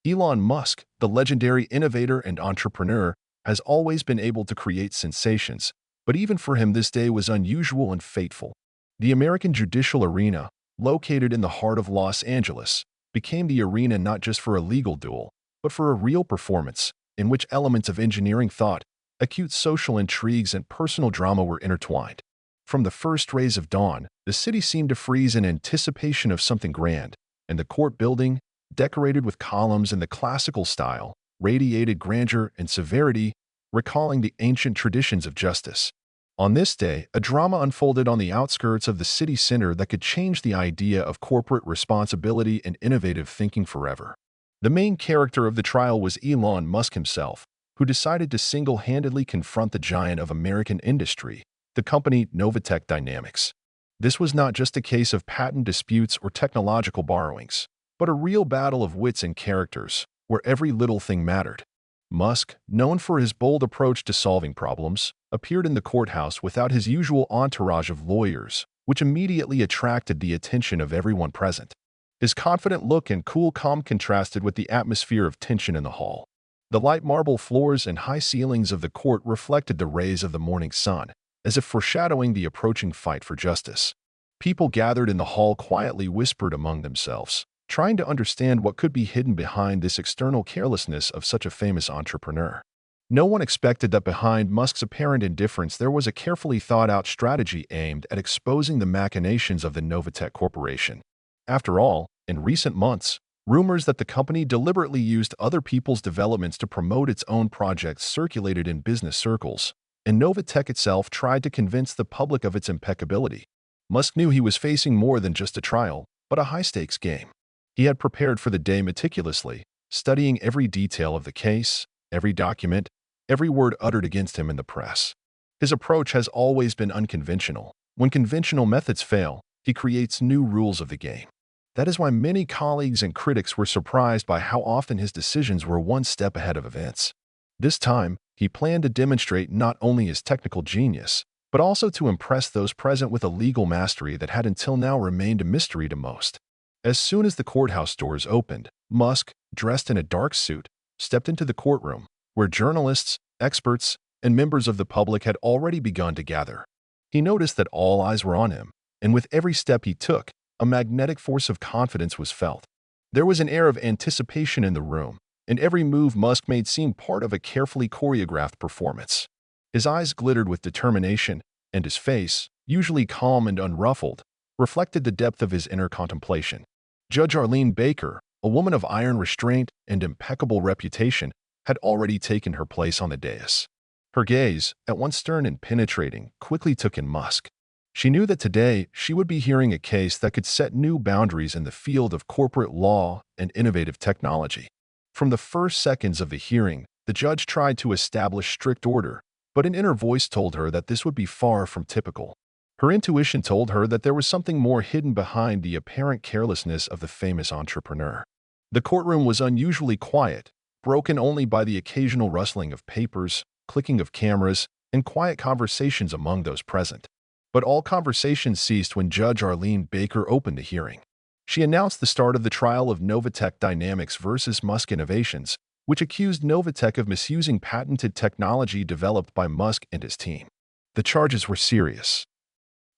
Elon Musk, the legendary innovator and entrepreneur, has always been able to create sensations, but even for him this day was unusual and fateful. The American judicial arena, located in the heart of Los Angeles, became the arena not just for a legal duel, but for a real performance, in which elements of engineering thought, acute social intrigues, and personal drama were intertwined. From the first rays of dawn, the city seemed to freeze in anticipation of something grand, and the court building, decorated with columns in the classical style, radiated grandeur and severity, recalling the ancient traditions of justice. On this day, a drama unfolded on the outskirts of the city center that could change the idea of corporate responsibility and innovative thinking forever. The main character of the trial was Elon Musk himself, who decided to single-handedly confront the giant of American industry, the company NovaTech Dynamics. This was not just a case of patent disputes or technological borrowings, but a real battle of wits and characters, where every little thing mattered. Musk, known for his bold approach to solving problems, appeared in the courthouse without his usual entourage of lawyers, which immediately attracted the attention of everyone present. His confident look and cool calm contrasted with the atmosphere of tension in the hall. The light marble floors and high ceilings of the court reflected the rays of the morning sun, as if foreshadowing the approaching fight for justice. People gathered in the hall quietly whispered among themselves, trying to understand what could be hidden behind this external carelessness of such a famous entrepreneur. No one expected that behind Musk's apparent indifference there was a carefully thought-out strategy aimed at exposing the machinations of the NovaTech Corporation. After all, in recent months, rumors that the company deliberately used other people's developments to promote its own projects circulated in business circles, and NovaTech itself tried to convince the public of its impeccability. Musk knew he was facing more than just a trial, but a high-stakes game. He had prepared for the day meticulously, studying every detail of the case, every document, every word uttered against him in the press. His approach has always been unconventional. When conventional methods fail, he creates new rules of the game. That is why many colleagues and critics were surprised by how often his decisions were one step ahead of events. This time, he planned to demonstrate not only his technical genius, but also to impress those present with a legal mastery that had until now remained a mystery to most. As soon as the courthouse doors opened, Musk, dressed in a dark suit, stepped into the courtroom, where journalists, experts, and members of the public had already begun to gather. He noticed that all eyes were on him, and with every step he took, a magnetic force of confidence was felt. There was an air of anticipation in the room, and every move Musk made seemed part of a carefully choreographed performance. His eyes glittered with determination, and his face, usually calm and unruffled, reflected the depth of his inner contemplation. Judge Arlene Baker, a woman of iron restraint and impeccable reputation, had already taken her place on the dais. Her gaze, at once stern and penetrating, quickly took in Musk. She knew that today she would be hearing a case that could set new boundaries in the field of corporate law and innovative technology. From the first seconds of the hearing, the judge tried to establish strict order, but an inner voice told her that this would be far from typical. Her intuition told her that there was something more hidden behind the apparent carelessness of the famous entrepreneur. The courtroom was unusually quiet, broken only by the occasional rustling of papers, clicking of cameras, and quiet conversations among those present. But all conversations ceased when Judge Arlene Baker opened the hearing. She announced the start of the trial of NovaTech Dynamics versus Musk Innovations, which accused NovaTech of misusing patented technology developed by Musk and his team. The charges were serious.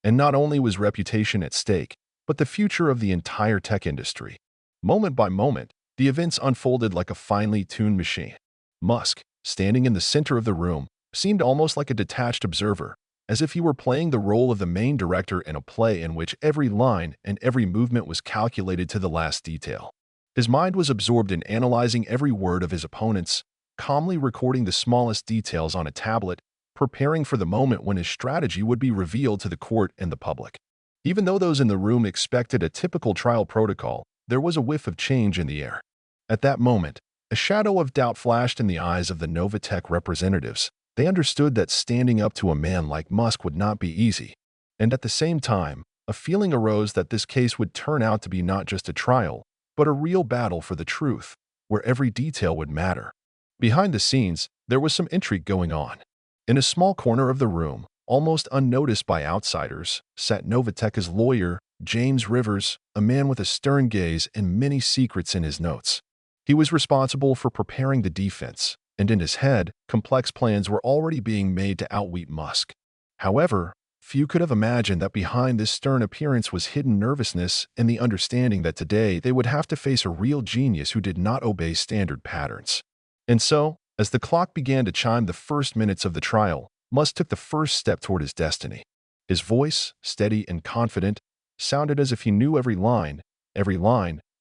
And not only was reputation at stake, but the future of the entire tech industry. Moment by moment, the events unfolded like a finely tuned machine. Musk, standing in the center of the room, seemed almost like a detached observer, as if he were playing the role of the main director in a play in which every line and every movement was calculated to the last detail. His mind was absorbed in analyzing every word of his opponents, calmly recording the smallest details on a tablet, preparing for the moment when his strategy would be revealed to the court and the public. Even though those in the room expected a typical trial protocol, there was a whiff of change in the air. At that moment, a shadow of doubt flashed in the eyes of the NovaTech representatives. They understood that standing up to a man like Musk would not be easy. And at the same time, a feeling arose that this case would turn out to be not just a trial, but a real battle for the truth, where every detail would matter. Behind the scenes, there was some intrigue going on. In a small corner of the room, almost unnoticed by outsiders, sat NovaTech's lawyer, James Rivers, a man with a stern gaze and many secrets in his notes. He was responsible for preparing the defense, and in his head, complex plans were already being made to outwit Musk. However, few could have imagined that behind this stern appearance was hidden nervousness and the understanding that today they would have to face a real genius who did not obey standard patterns. And so, as the clock began to chime the first minutes of the trial, Musk took the first step toward his destiny. His voice, steady and confident, sounded as if he knew every line,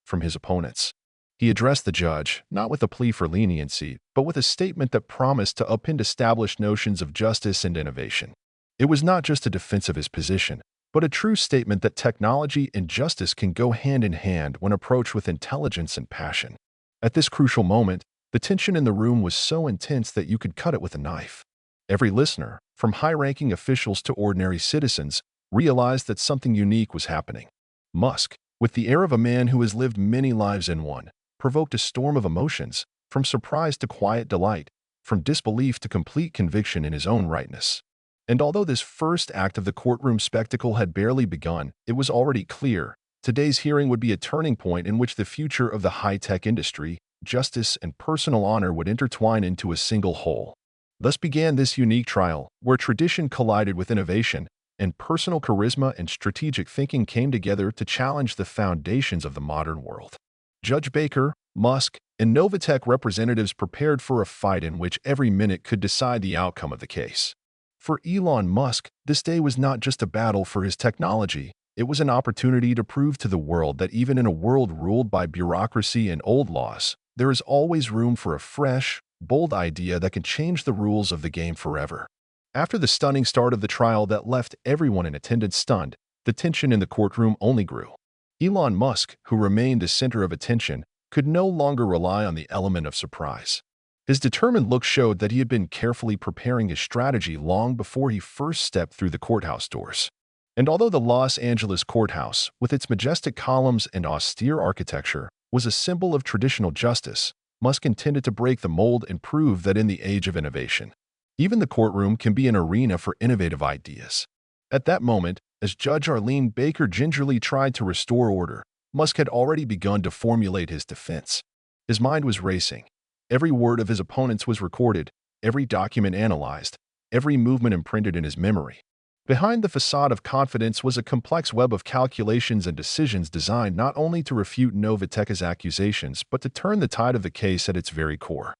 from his opponents. He addressed the judge, not with a plea for leniency, but with a statement that promised to upend established notions of justice and innovation. It was not just a defense of his position, but a true statement that technology and justice can go hand in hand when approached with intelligence and passion. At this crucial moment, the tension in the room was so intense that you could cut it with a knife. Every listener, from high-ranking officials to ordinary citizens, realized that something unique was happening. Musk, with the air of a man who has lived many lives in one, provoked a storm of emotions, from surprise to quiet delight, from disbelief to complete conviction in his own rightness. And although this first act of the courtroom spectacle had barely begun, it was already clear today's hearing would be a turning point in which the future of the high-tech industry, justice, and personal honor would intertwine into a single whole. Thus began this unique trial, where tradition collided with innovation, and personal charisma and strategic thinking came together to challenge the foundations of the modern world. Judge Baker, Musk, and NovaTech representatives prepared for a fight in which every minute could decide the outcome of the case. For Elon Musk, this day was not just a battle for his technology, it was an opportunity to prove to the world that even in a world ruled by bureaucracy and old laws, there is always room for a fresh, bold idea that can change the rules of the game forever. After the stunning start of the trial that left everyone in attendance stunned, the tension in the courtroom only grew. Elon Musk, who remained the center of attention, could no longer rely on the element of surprise. His determined look showed that he had been carefully preparing his strategy long before he first stepped through the courthouse doors. And although the Los Angeles courthouse, with its majestic columns and austere architecture, was a symbol of traditional justice, Musk intended to break the mold and prove that in the age of innovation, even the courtroom can be an arena for innovative ideas. At that moment, as Judge Arlene Baker gingerly tried to restore order, Musk had already begun to formulate his defense. His mind was racing. Every word of his opponents was recorded, every document analyzed, every movement imprinted in his memory. Behind the facade of confidence was a complex web of calculations and decisions designed not only to refute NovaTech's accusations, but to turn the tide of the case at its very core.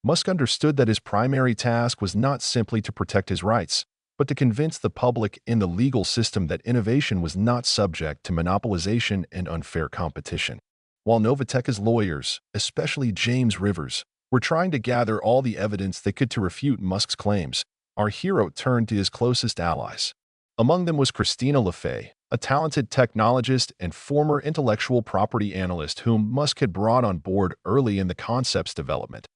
Musk understood that his primary task was not simply to protect his rights, but to convince the public and the legal system that innovation was not subject to monopolization and unfair competition. While NovaTech's lawyers, especially James Rivers, were trying to gather all the evidence they could to refute Musk's claims, our hero turned to his closest allies. Among them was Christina LaFay, a talented technologist and former intellectual property analyst whom Musk had brought on board early in the concept's development.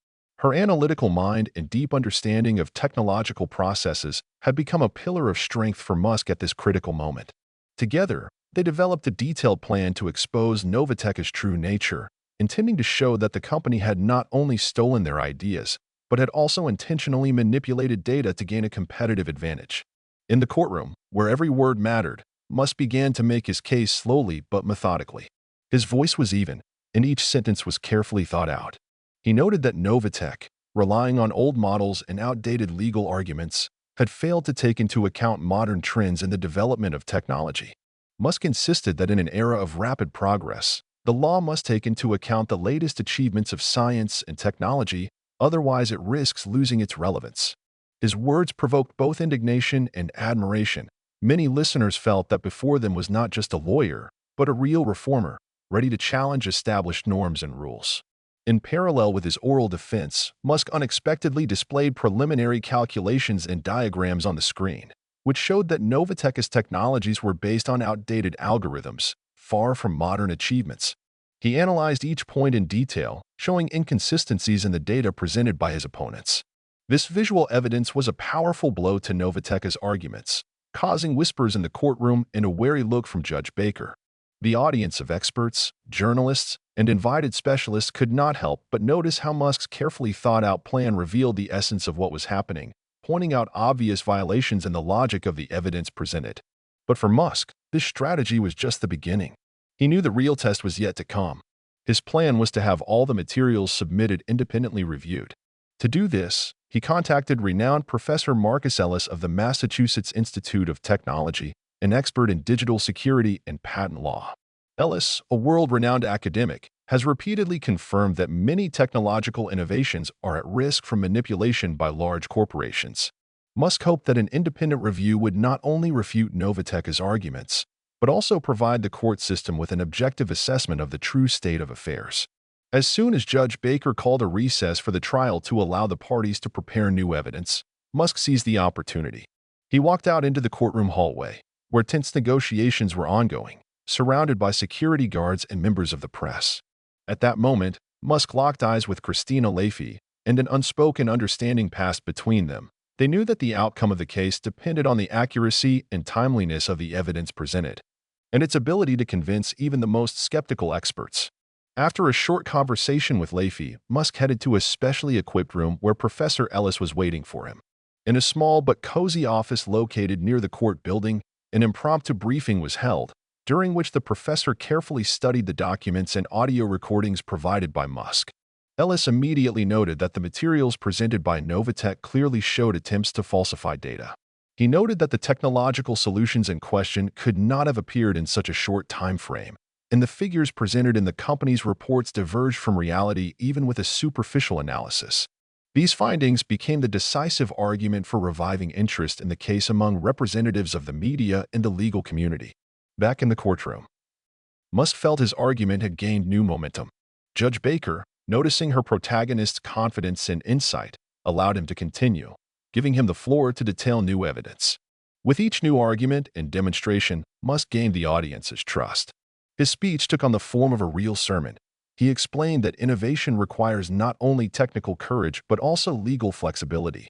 Her analytical mind and deep understanding of technological processes had become a pillar of strength for Musk at this critical moment. Together, they developed a detailed plan to expose NovaTech's true nature, intending to show that the company had not only stolen their ideas, but had also intentionally manipulated data to gain a competitive advantage. In the courtroom, where every word mattered, Musk began to make his case slowly but methodically. His voice was even, and each sentence was carefully thought out. He noted that NovaTech, relying on old models and outdated legal arguments, had failed to take into account modern trends in the development of technology. Musk insisted that in an era of rapid progress, the law must take into account the latest achievements of science and technology, otherwise it risks losing its relevance. His words provoked both indignation and admiration. Many listeners felt that before them was not just a lawyer, but a real reformer, ready to challenge established norms and rules. In parallel with his oral defense, Musk unexpectedly displayed preliminary calculations and diagrams on the screen, which showed that NovaTech's technologies were based on outdated algorithms, far from modern achievements. He analyzed each point in detail, showing inconsistencies in the data presented by his opponents. This visual evidence was a powerful blow to NovaTech's arguments, causing whispers in the courtroom and a wary look from Judge Baker. The audience of experts, journalists, and invited specialists could not help but notice how Musk's carefully thought-out plan revealed the essence of what was happening, pointing out obvious violations in the logic of the evidence presented. But for Musk, this strategy was just the beginning. He knew the real test was yet to come. His plan was to have all the materials submitted independently reviewed. To do this, he contacted renowned Professor Marcus Ellis of the Massachusetts Institute of Technology, an expert in digital security and patent law. Ellis, a world-renowned academic, has repeatedly confirmed that many technological innovations are at risk from manipulation by large corporations. Musk hoped that an independent review would not only refute NovaTech's arguments, but also provide the court system with an objective assessment of the true state of affairs. As soon as Judge Baker called a recess for the trial to allow the parties to prepare new evidence, Musk seized the opportunity. He walked out into the courtroom hallway, where tense negotiations were ongoing, surrounded by security guards and members of the press. At that moment, Musk locked eyes with Christina Leahy, and an unspoken understanding passed between them. They knew that the outcome of the case depended on the accuracy and timeliness of the evidence presented, and its ability to convince even the most skeptical experts. After a short conversation with Leahy, Musk headed to a specially equipped room where Professor Ellis was waiting for him. In a small but cozy office located near the court building, an impromptu briefing was held, during which the professor carefully studied the documents and audio recordings provided by Musk. Ellis immediately noted that the materials presented by NovaTech clearly showed attempts to falsify data. He noted that the technological solutions in question could not have appeared in such a short time frame, and the figures presented in the company's reports diverged from reality even with a superficial analysis. These findings became the decisive argument for reviving interest in the case among representatives of the media and the legal community. Back in the courtroom, Musk felt his argument had gained new momentum. Judge Baker, noticing her protagonist's confidence and insight, allowed him to continue, giving him the floor to detail new evidence. With each new argument and demonstration, Musk gained the audience's trust. His speech took on the form of a real sermon. He explained that innovation requires not only technical courage but also legal flexibility,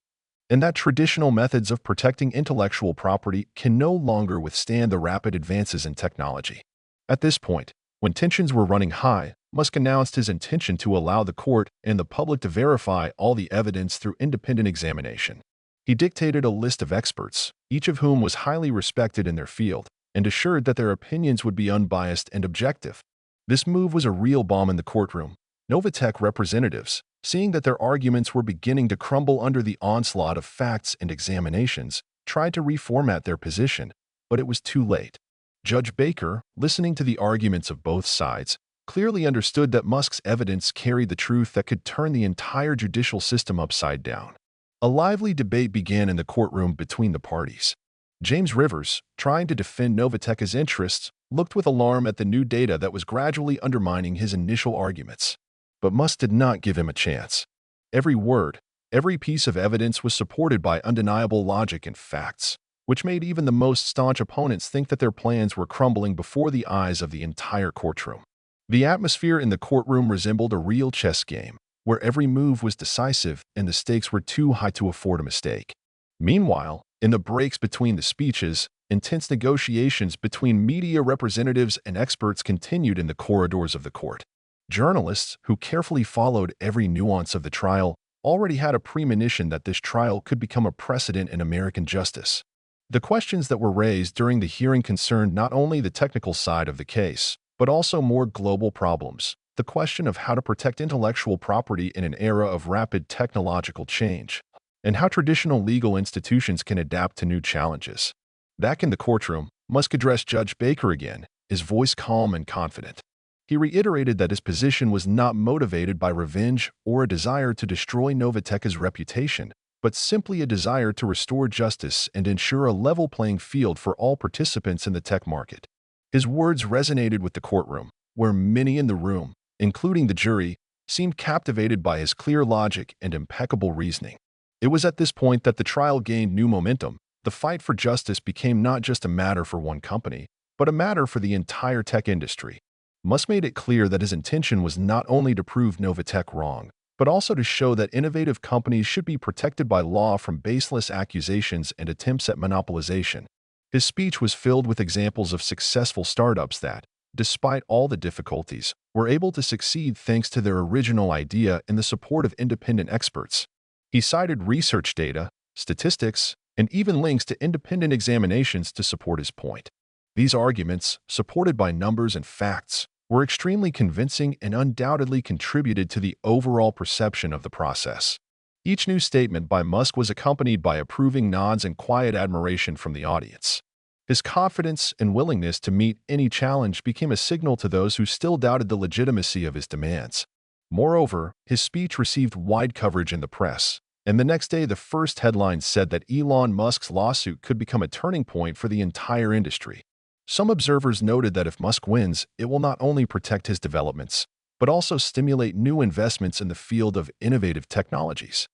and that traditional methods of protecting intellectual property can no longer withstand the rapid advances in technology. At this point, when tensions were running high, Musk announced his intention to allow the court and the public to verify all the evidence through independent examination. He dictated a list of experts, each of whom was highly respected in their field, and assured that their opinions would be unbiased and objective. This move was a real bomb in the courtroom. NovaTech representatives, seeing that their arguments were beginning to crumble under the onslaught of facts and examinations, tried to reformat their position, but it was too late. Judge Baker, listening to the arguments of both sides, clearly understood that Musk's evidence carried the truth that could turn the entire judicial system upside down. A lively debate began in the courtroom between the parties. James Rivers, trying to defend NovaTech's interests, looked with alarm at the new data that was gradually undermining his initial arguments. But Musk did not give him a chance. Every word, every piece of evidence was supported by undeniable logic and facts, which made even the most staunch opponents think that their plans were crumbling before the eyes of the entire courtroom. The atmosphere in the courtroom resembled a real chess game, where every move was decisive and the stakes were too high to afford a mistake. Meanwhile, in the breaks between the speeches, intense negotiations between media representatives and experts continued in the corridors of the court. Journalists, who carefully followed every nuance of the trial, already had a premonition that this trial could become a precedent in American justice. The questions that were raised during the hearing concerned not only the technical side of the case, but also more global problems, the question of how to protect intellectual property in an era of rapid technological change, and how traditional legal institutions can adapt to new challenges. Back in the courtroom, Musk addressed Judge Baker again, his voice calm and confident. He reiterated that his position was not motivated by revenge or a desire to destroy NovaTech's reputation, but simply a desire to restore justice and ensure a level playing field for all participants in the tech market. His words resonated with the courtroom, where many in the room, including the jury, seemed captivated by his clear logic and impeccable reasoning. It was at this point that the trial gained new momentum. The fight for justice became not just a matter for one company, but a matter for the entire tech industry. Musk made it clear that his intention was not only to prove NovaTech wrong, but also to show that innovative companies should be protected by law from baseless accusations and attempts at monopolization. His speech was filled with examples of successful startups that, despite all the difficulties, were able to succeed thanks to their original idea and the support of independent experts. He cited research data, statistics, and even links to independent examinations to support his point. These arguments, supported by numbers and facts, were extremely convincing and undoubtedly contributed to the overall perception of the process. Each new statement by Musk was accompanied by approving nods and quiet admiration from the audience. His confidence and willingness to meet any challenge became a signal to those who still doubted the legitimacy of his demands. Moreover, his speech received wide coverage in the press, and the next day the first headline said that Elon Musk's lawsuit could become a turning point for the entire industry. Some observers noted that if Musk wins, it will not only protect his developments, but also stimulate new investments in the field of innovative technologies.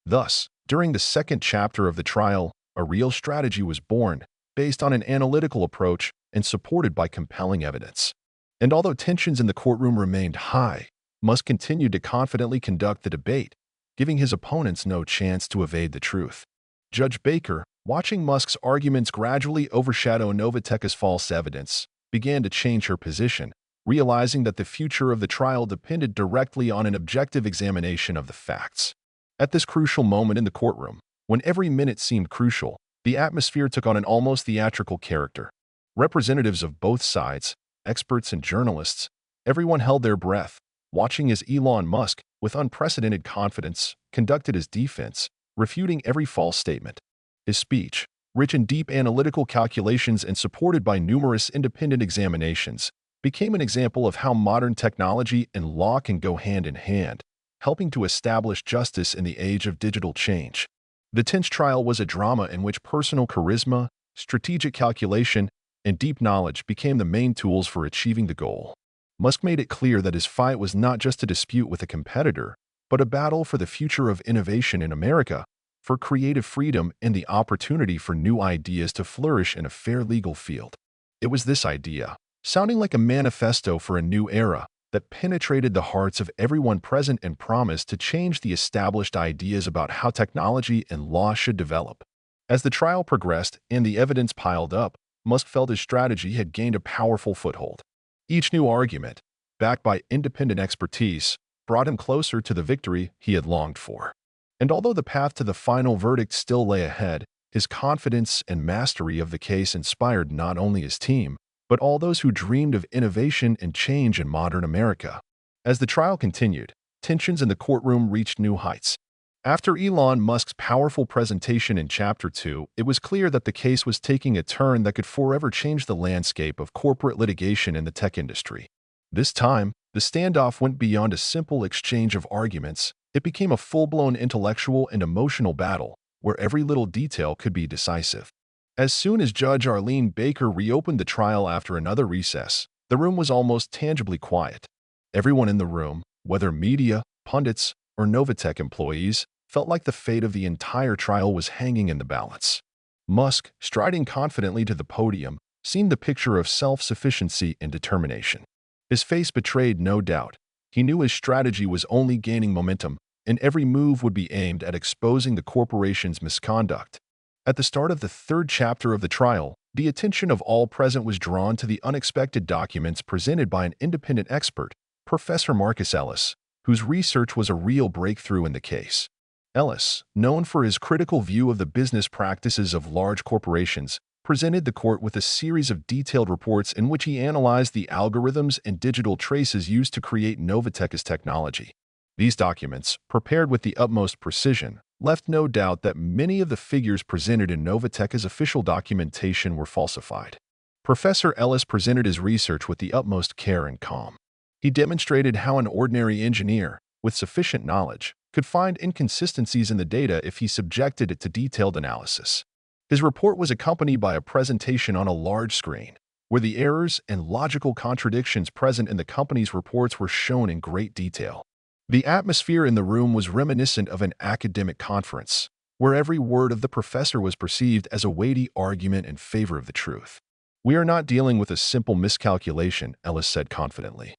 Thus, during the second chapter of the trial, a real strategy was born, based on an analytical approach and supported by compelling evidence. And although tensions in the courtroom remained high, Musk continued to confidently conduct the debate, giving his opponents no chance to evade the truth. Judge Baker, watching Musk's arguments gradually overshadow NovaTech's false evidence, began to change her position, realizing that the future of the trial depended directly on an objective examination of the facts. At this crucial moment in the courtroom, when every minute seemed crucial, the atmosphere took on an almost theatrical character. Representatives of both sides, experts and journalists, everyone held their breath, watching as Elon Musk, with unprecedented confidence, conducted his defense, refuting every false statement. His speech, rich in deep analytical calculations and supported by numerous independent examinations, became an example of how modern technology and law can go hand in hand, helping to establish justice in the age of digital change. The tense trial was a drama in which personal charisma, strategic calculation, and deep knowledge became the main tools for achieving the goal. Musk made it clear that his fight was not just a dispute with a competitor, but a battle for the future of innovation in America, for creative freedom and the opportunity for new ideas to flourish in a fair legal field. It was this idea, sounding like a manifesto for a new era, that penetrated the hearts of everyone present and promised to change the established ideas about how technology and law should develop. As the trial progressed and the evidence piled up, Musk felt his strategy had gained a powerful foothold. Each new argument, backed by independent expertise, brought him closer to the victory he had longed for. And although the path to the final verdict still lay ahead, his confidence and mastery of the case inspired not only his team, but all those who dreamed of innovation and change in modern America. As the trial continued, tensions in the courtroom reached new heights. After Elon Musk's powerful presentation in Chapter 2, it was clear that the case was taking a turn that could forever change the landscape of corporate litigation in the tech industry. This time, the standoff went beyond a simple exchange of arguments. It became a full-blown intellectual and emotional battle, where every little detail could be decisive. As soon as Judge Arlene Baker reopened the trial after another recess, the room was almost tangibly quiet. Everyone in the room, whether media, pundits, or NovaTech employees, felt like the fate of the entire trial was hanging in the balance. Musk, striding confidently to the podium, seemed the picture of self-sufficiency and determination. His face betrayed no doubt. He knew his strategy was only gaining momentum, and every move would be aimed at exposing the corporation's misconduct. At the start of the third chapter of the trial, the attention of all present was drawn to the unexpected documents presented by an independent expert, Professor Marcus Ellis, whose research was a real breakthrough in the case. Ellis, known for his critical view of the business practices of large corporations, presented the court with a series of detailed reports in which he analyzed the algorithms and digital traces used to create NovaTech's technology. These documents, prepared with the utmost precision, left no doubt that many of the figures presented in NovaTech's official documentation were falsified. Professor Ellis presented his research with the utmost care and calm. He demonstrated how an ordinary engineer, with sufficient knowledge, could find inconsistencies in the data if he subjected it to detailed analysis. His report was accompanied by a presentation on a large screen, where the errors and logical contradictions present in the company's reports were shown in great detail. The atmosphere in the room was reminiscent of an academic conference, where every word of the professor was perceived as a weighty argument in favor of the truth. "We are not dealing with a simple miscalculation," Ellis said confidently,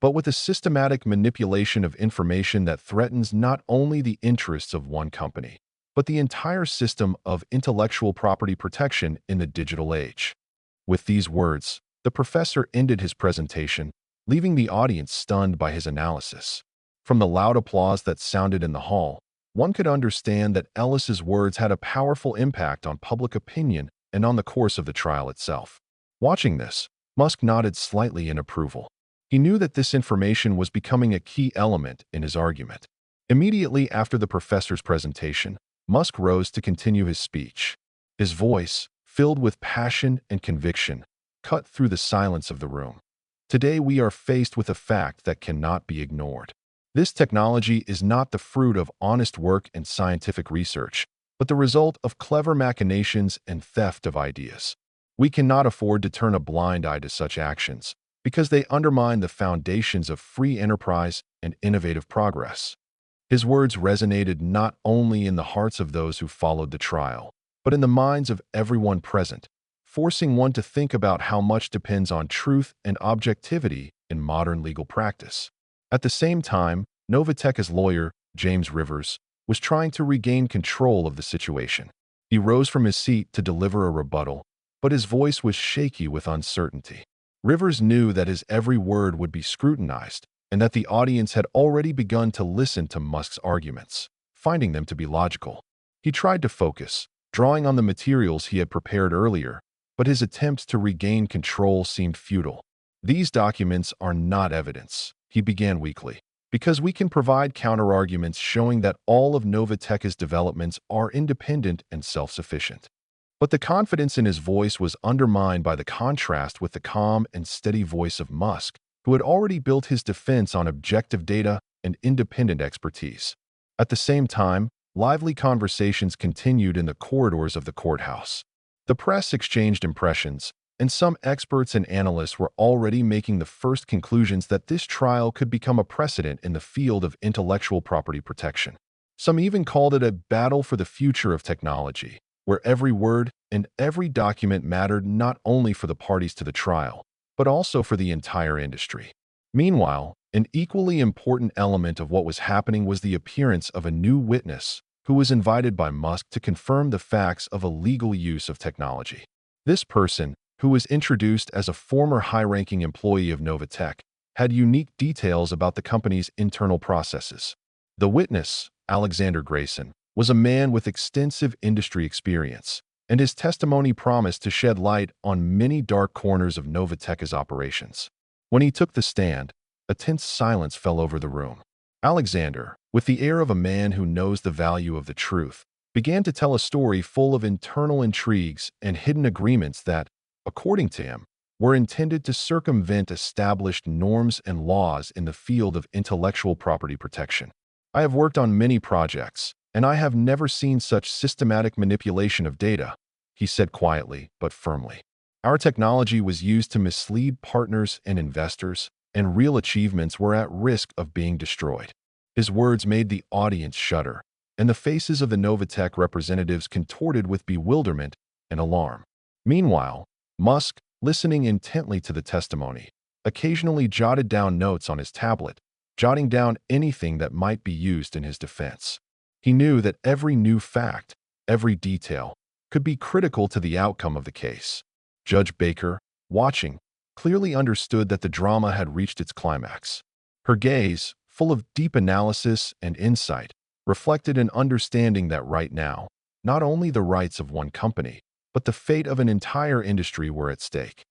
"but with a systematic manipulation of information that threatens not only the interests of one company, but the entire system of intellectual property protection in the digital age." With these words, the professor ended his presentation, leaving the audience stunned by his analysis. From the loud applause that sounded in the hall, one could understand that Ellis's words had a powerful impact on public opinion and on the course of the trial itself. Watching this, Musk nodded slightly in approval. He knew that this information was becoming a key element in his argument. Immediately after the professor's presentation, Musk rose to continue his speech. His voice, filled with passion and conviction, cut through the silence of the room. Today we are faced with a fact that cannot be ignored. This technology is not the fruit of honest work and scientific research, but the result of clever machinations and theft of ideas. We cannot afford to turn a blind eye to such actions, because they undermine the foundations of free enterprise and innovative progress. His words resonated not only in the hearts of those who followed the trial, but in the minds of everyone present, forcing one to think about how much depends on truth and objectivity in modern legal practice. At the same time, NovaTech's lawyer, James Rivers, was trying to regain control of the situation. He rose from his seat to deliver a rebuttal, but his voice was shaky with uncertainty. Rivers knew that his every word would be scrutinized, and that the audience had already begun to listen to Musk's arguments, finding them to be logical. He tried to focus, drawing on the materials he had prepared earlier, but his attempts to regain control seemed futile. "These documents are not evidence," he began weakly, "because we can provide counterarguments showing that all of NovaTech's developments are independent and self-sufficient." But the confidence in his voice was undermined by the contrast with the calm and steady voice of Musk, who had already built his defense on objective data and independent expertise. At the same time, lively conversations continued in the corridors of the courthouse. The press exchanged impressions, and some experts and analysts were already making the first conclusions that this trial could become a precedent in the field of intellectual property protection. Some even called it a battle for the future of technology, where every word and every document mattered not only for the parties to the trial, but also for the entire industry. Meanwhile, an equally important element of what was happening was the appearance of a new witness who was invited by Musk to confirm the facts of a legal use of technology. This person, who was introduced as a former high-ranking employee of NovaTech, had unique details about the company's internal processes. The witness, Alexander Grayson, was a man with extensive industry experience, and his testimony promised to shed light on many dark corners of NovaTech's operations. When he took the stand, a tense silence fell over the room. Alexander, with the air of a man who knows the value of the truth, began to tell a story full of internal intrigues and hidden agreements that, according to him, were intended to circumvent established norms and laws in the field of intellectual property protection. "I have worked on many projects, and I have never seen such systematic manipulation of data," he said quietly but firmly. "Our technology was used to mislead partners and investors, and real achievements were at risk of being destroyed." His words made the audience shudder, and the faces of the NovaTech representatives contorted with bewilderment and alarm. Meanwhile, Musk, listening intently to the testimony, occasionally jotted down notes on his tablet, jotting down anything that might be used in his defense. He knew that every new fact, every detail, could be critical to the outcome of the case. Judge Baker, watching, clearly understood that the drama had reached its climax. Her gaze, full of deep analysis and insight, reflected an understanding that right now, not only the rights of one company, but the fate of an entire industry were at stake.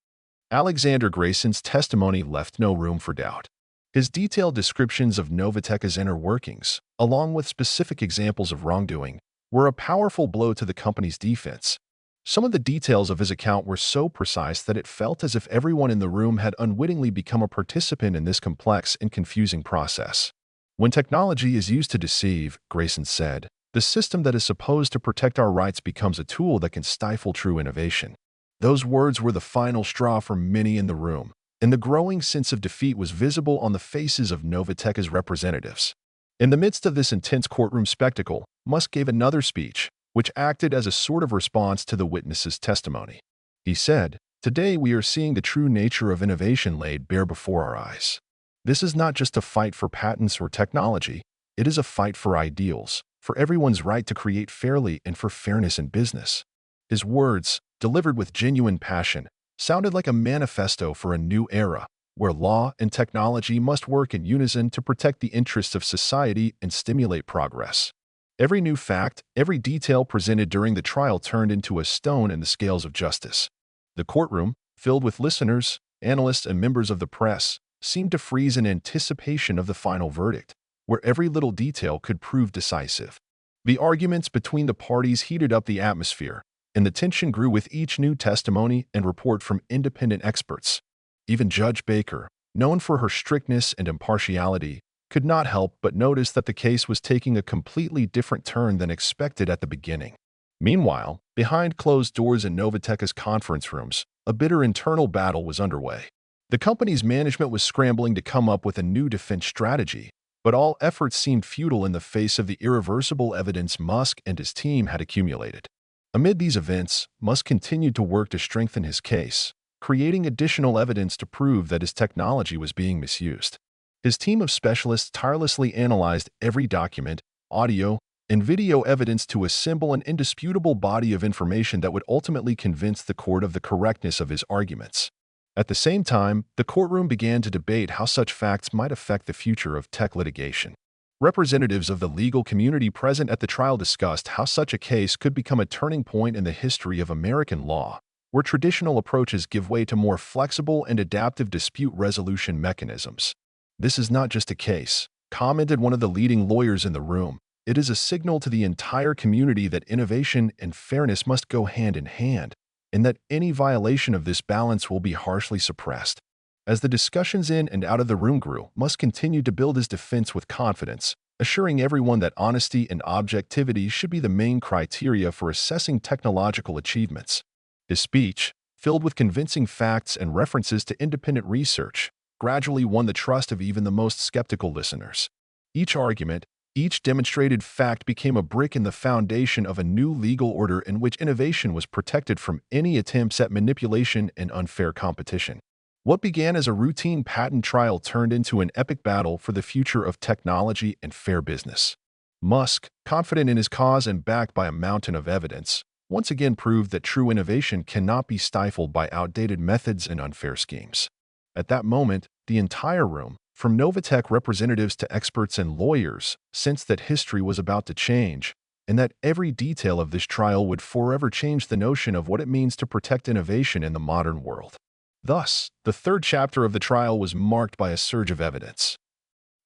Alexander Grayson's testimony left no room for doubt. His detailed descriptions of NovaTech's inner workings, along with specific examples of wrongdoing, were a powerful blow to the company's defense. Some of the details of his account were so precise that it felt as if everyone in the room had unwittingly become a participant in this complex and confusing process. "When technology is used to deceive," Grayson said, "the system that is supposed to protect our rights becomes a tool that can stifle true innovation." Those words were the final straw for many in the room, and the growing sense of defeat was visible on the faces of NovaTech's representatives. In the midst of this intense courtroom spectacle, Musk gave another speech, which acted as a sort of response to the witness's testimony. He said, "Today we are seeing the true nature of innovation laid bare before our eyes. This is not just a fight for patents or technology, it is a fight for ideals, for everyone's right to create fairly and for fairness in business." His words, delivered with genuine passion, sounded like a manifesto for a new era, where law and technology must work in unison to protect the interests of society and stimulate progress. Every new fact, every detail presented during the trial turned into a stone in the scales of justice. The courtroom, filled with listeners, analysts, and members of the press, seemed to freeze in anticipation of the final verdict, where every little detail could prove decisive. The arguments between the parties heated up the atmosphere, and the tension grew with each new testimony and report from independent experts. Even Judge Baker, known for her strictness and impartiality, could not help but notice that the case was taking a completely different turn than expected at the beginning. Meanwhile, behind closed doors in NovaTech's conference rooms, a bitter internal battle was underway. The company's management was scrambling to come up with a new defense strategy, but all efforts seemed futile in the face of the irreversible evidence Musk and his team had accumulated. Amid these events, Musk continued to work to strengthen his case, creating additional evidence to prove that his technology was being misused. His team of specialists tirelessly analyzed every document, audio, and video evidence to assemble an indisputable body of information that would ultimately convince the court of the correctness of his arguments. At the same time, the courtroom began to debate how such facts might affect the future of tech litigation. Representatives of the legal community present at the trial discussed how such a case could become a turning point in the history of American law, where traditional approaches give way to more flexible and adaptive dispute resolution mechanisms. "This is not just a case," commented one of the leading lawyers in the room. "It is a signal to the entire community that innovation and fairness must go hand in hand, and that any violation of this balance will be harshly suppressed." As the discussions in and out of the room grew, Musk continued to build his defense with confidence, assuring everyone that honesty and objectivity should be the main criteria for assessing technological achievements. His speech, filled with convincing facts and references to independent research, gradually won the trust of even the most skeptical listeners. Each argument, each demonstrated fact became a brick in the foundation of a new legal order in which innovation was protected from any attempts at manipulation and unfair competition. What began as a routine patent trial turned into an epic battle for the future of technology and fair business. Musk, confident in his cause and backed by a mountain of evidence, once again proved that true innovation cannot be stifled by outdated methods and unfair schemes. At that moment, the entire room, from NovaTech representatives to experts and lawyers, sensed that history was about to change, and that every detail of this trial would forever change the notion of what it means to protect innovation in the modern world. Thus, the third chapter of the trial was marked by a surge of evidence,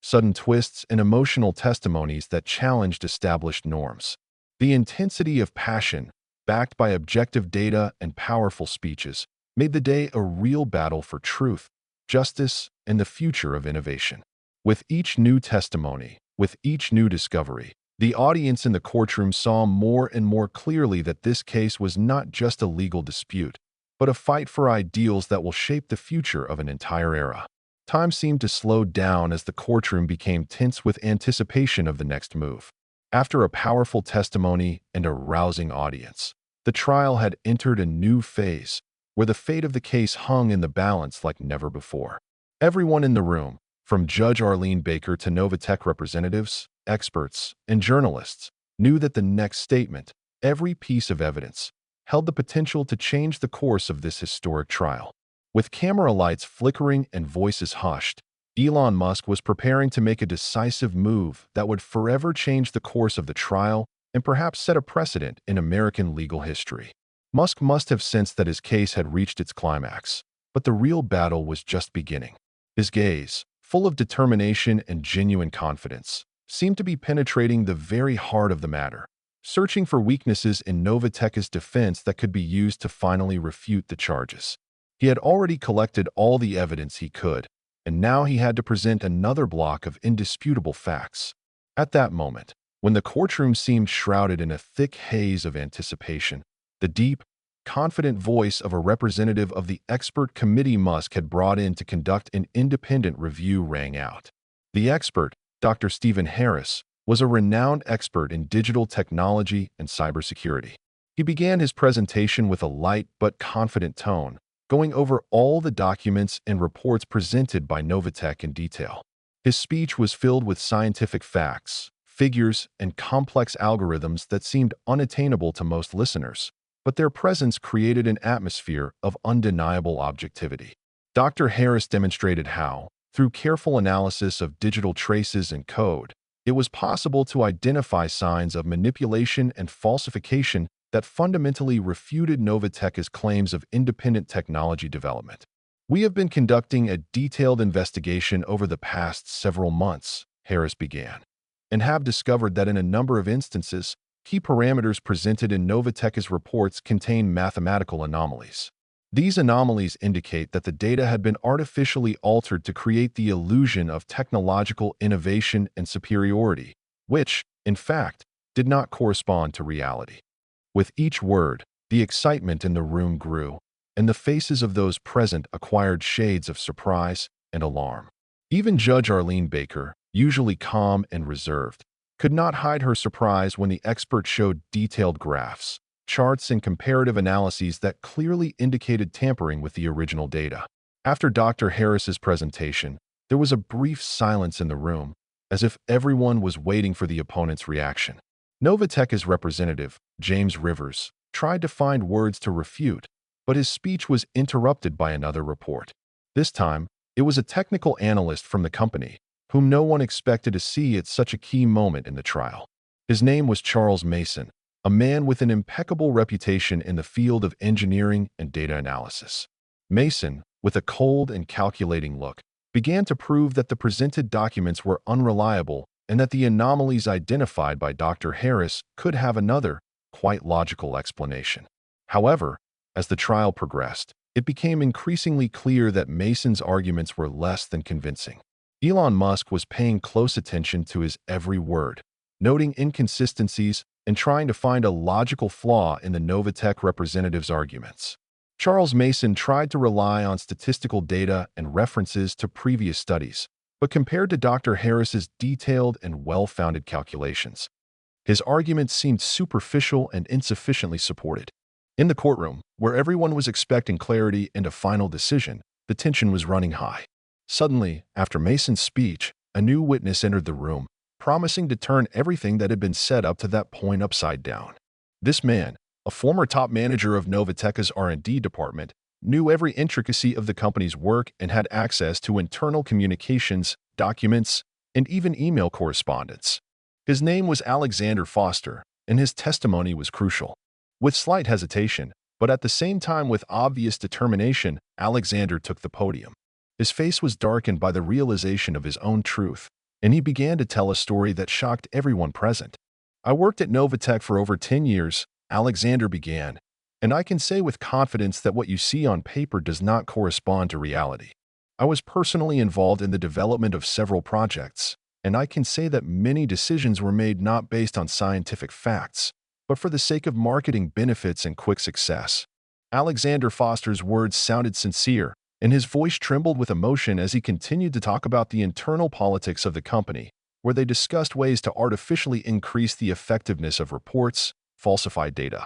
sudden twists, and emotional testimonies that challenged established norms. The intensity of passion, backed by objective data and powerful speeches, made the day a real battle for truth, justice, and the future of innovation. With each new testimony, with each new discovery, the audience in the courtroom saw more and more clearly that this case was not just a legal dispute, but a fight for ideals that will shape the future of an entire era. Time seemed to slow down as the courtroom became tense with anticipation of the next move. After a powerful testimony and a rousing audience, the trial had entered a new phase, where the fate of the case hung in the balance like never before. Everyone in the room, from Judge Arlene Baker to NovaTech representatives, experts, and journalists, knew that the next statement, every piece of evidence, held the potential to change the course of this historic trial. With camera lights flickering and voices hushed, Elon Musk was preparing to make a decisive move that would forever change the course of the trial and perhaps set a precedent in American legal history. Musk must have sensed that his case had reached its climax, but the real battle was just beginning. His gaze, full of determination and genuine confidence, seemed to be penetrating the very heart of the matter, searching for weaknesses in NovaTech's defense that could be used to finally refute the charges. He had already collected all the evidence he could, and now he had to present another block of indisputable facts. At that moment, when the courtroom seemed shrouded in a thick haze of anticipation, the deep, confident voice of a representative of the expert committee Musk had brought in to conduct an independent review rang out. The expert, Dr. Stephen Harris, was a renowned expert in digital technology and cybersecurity. He began his presentation with a light but confident tone, going over all the documents and reports presented by NovaTech in detail. His speech was filled with scientific facts, figures, and complex algorithms that seemed unattainable to most listeners, but their presence created an atmosphere of undeniable objectivity. Dr. Harris demonstrated how, through careful analysis of digital traces and code, it was possible to identify signs of manipulation and falsification that fundamentally refuted NovaTech's claims of independent technology development. "We have been conducting a detailed investigation over the past several months," Harris began, "and have discovered that in a number of instances, key parameters presented in NovaTech's reports contain mathematical anomalies. These anomalies indicate that the data had been artificially altered to create the illusion of technological innovation and superiority, which, in fact, did not correspond to reality." With each word, the excitement in the room grew, and the faces of those present acquired shades of surprise and alarm. Even Judge Arlene Baker, usually calm and reserved, could not hide her surprise when the expert showed detailed graphs, charts, and comparative analyses that clearly indicated tampering with the original data. After Dr. Harris's presentation, there was a brief silence in the room, as if everyone was waiting for the opponent's reaction. NovaTech's representative, James Rivers, tried to find words to refute, but his speech was interrupted by another report. This time, it was a technical analyst from the company, whom no one expected to see at such a key moment in the trial. His name was Charles Mason, a man with an impeccable reputation in the field of engineering and data analysis. Mason, with a cold and calculating look, began to prove that the presented documents were unreliable and that the anomalies identified by Dr. Harris could have another, quite logical explanation. However, as the trial progressed, it became increasingly clear that Mason's arguments were less than convincing. Elon Musk was paying close attention to his every word, noting inconsistencies and trying to find a logical flaw in the NovaTech representative's arguments. Charles Mason tried to rely on statistical data and references to previous studies, but compared to Dr. Harris's detailed and well-founded calculations, his arguments seemed superficial and insufficiently supported. In the courtroom, where everyone was expecting clarity and a final decision, the tension was running high. Suddenly, after Mason's speech, a new witness entered the room, promising to turn everything that had been said up to that point upside down. This man, a former top manager of NovaTech's R&D department, knew every intricacy of the company's work and had access to internal communications, documents, and even email correspondence. His name was Alexander Foster, and his testimony was crucial. With slight hesitation, but at the same time with obvious determination, Alexander took the podium. His face was darkened by the realization of his own truth, and he began to tell a story that shocked everyone present. "I worked at NovaTech for over 10 years, Alexander began, "and I can say with confidence that what you see on paper does not correspond to reality. I was personally involved in the development of several projects, and I can say that many decisions were made not based on scientific facts, but for the sake of marketing benefits and quick success." Alexander Foster's words sounded sincere, and his voice trembled with emotion as he continued to talk about the internal politics of the company, where they discussed ways to artificially increase the effectiveness of reports, falsified data,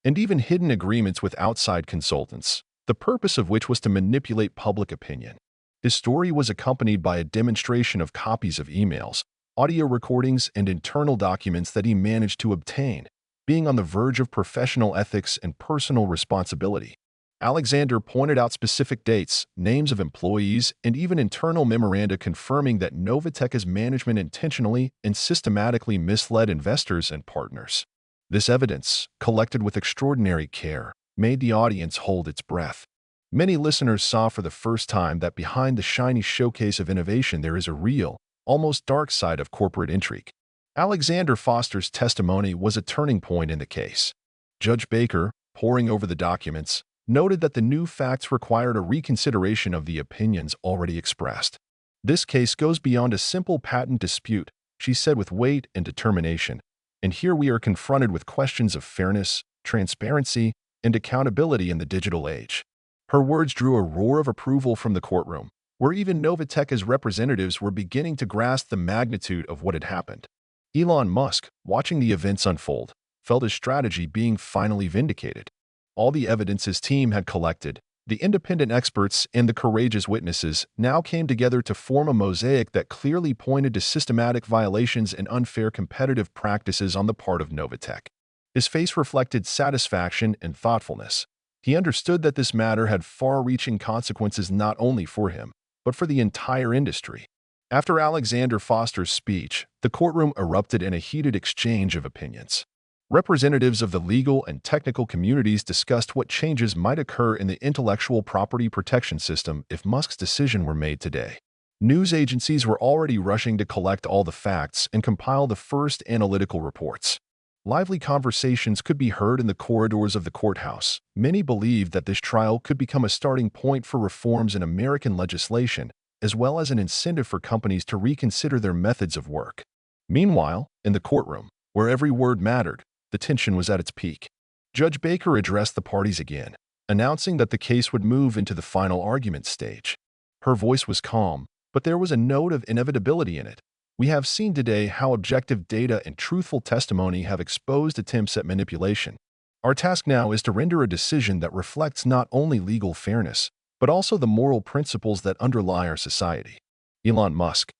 and even hidden agreements with outside consultants, the purpose of which was to manipulate public opinion. His story was accompanied by a demonstration of copies of emails, audio recordings, and internal documents that he managed to obtain, being on the verge of professional ethics and personal responsibility. Alexander pointed out specific dates, names of employees, and even internal memoranda confirming that NovaTech's management intentionally and systematically misled investors and partners. This evidence, collected with extraordinary care, made the audience hold its breath. Many listeners saw for the first time that behind the shiny showcase of innovation there is a real, almost dark side of corporate intrigue. Alexander Foster's testimony was a turning point in the case. Judge Baker, poring over the documents, noted that the new facts required a reconsideration of the opinions already expressed. "This case goes beyond a simple patent dispute," she said with weight and determination, "and here we are confronted with questions of fairness, transparency, and accountability in the digital age." Her words drew a roar of approval from the courtroom, where even NovaTech's representatives were beginning to grasp the magnitude of what had happened. Elon Musk, watching the events unfold, felt his strategy being finally vindicated. All the evidence his team had collected, the independent experts and the courageous witnesses, now came together to form a mosaic that clearly pointed to systematic violations and unfair competitive practices on the part of NovaTech. His face reflected satisfaction and thoughtfulness. He understood that this matter had far-reaching consequences not only for him, but for the entire industry. After Alexander Foster's speech, the courtroom erupted in a heated exchange of opinions. Representatives of the legal and technical communities discussed what changes might occur in the intellectual property protection system if Musk's decision were made today. News agencies were already rushing to collect all the facts and compile the first analytical reports. Lively conversations could be heard in the corridors of the courthouse. Many believed that this trial could become a starting point for reforms in American legislation, as well as an incentive for companies to reconsider their methods of work. Meanwhile, in the courtroom, where every word mattered, the tension was at its peak. Judge Baker addressed the parties again, announcing that the case would move into the final argument stage. Her voice was calm, but there was a note of inevitability in it. We have seen today how objective data and truthful testimony have exposed attempts at manipulation. Our task now is to render a decision that reflects not only legal fairness, but also the moral principles that underlie our society. Elon Musk,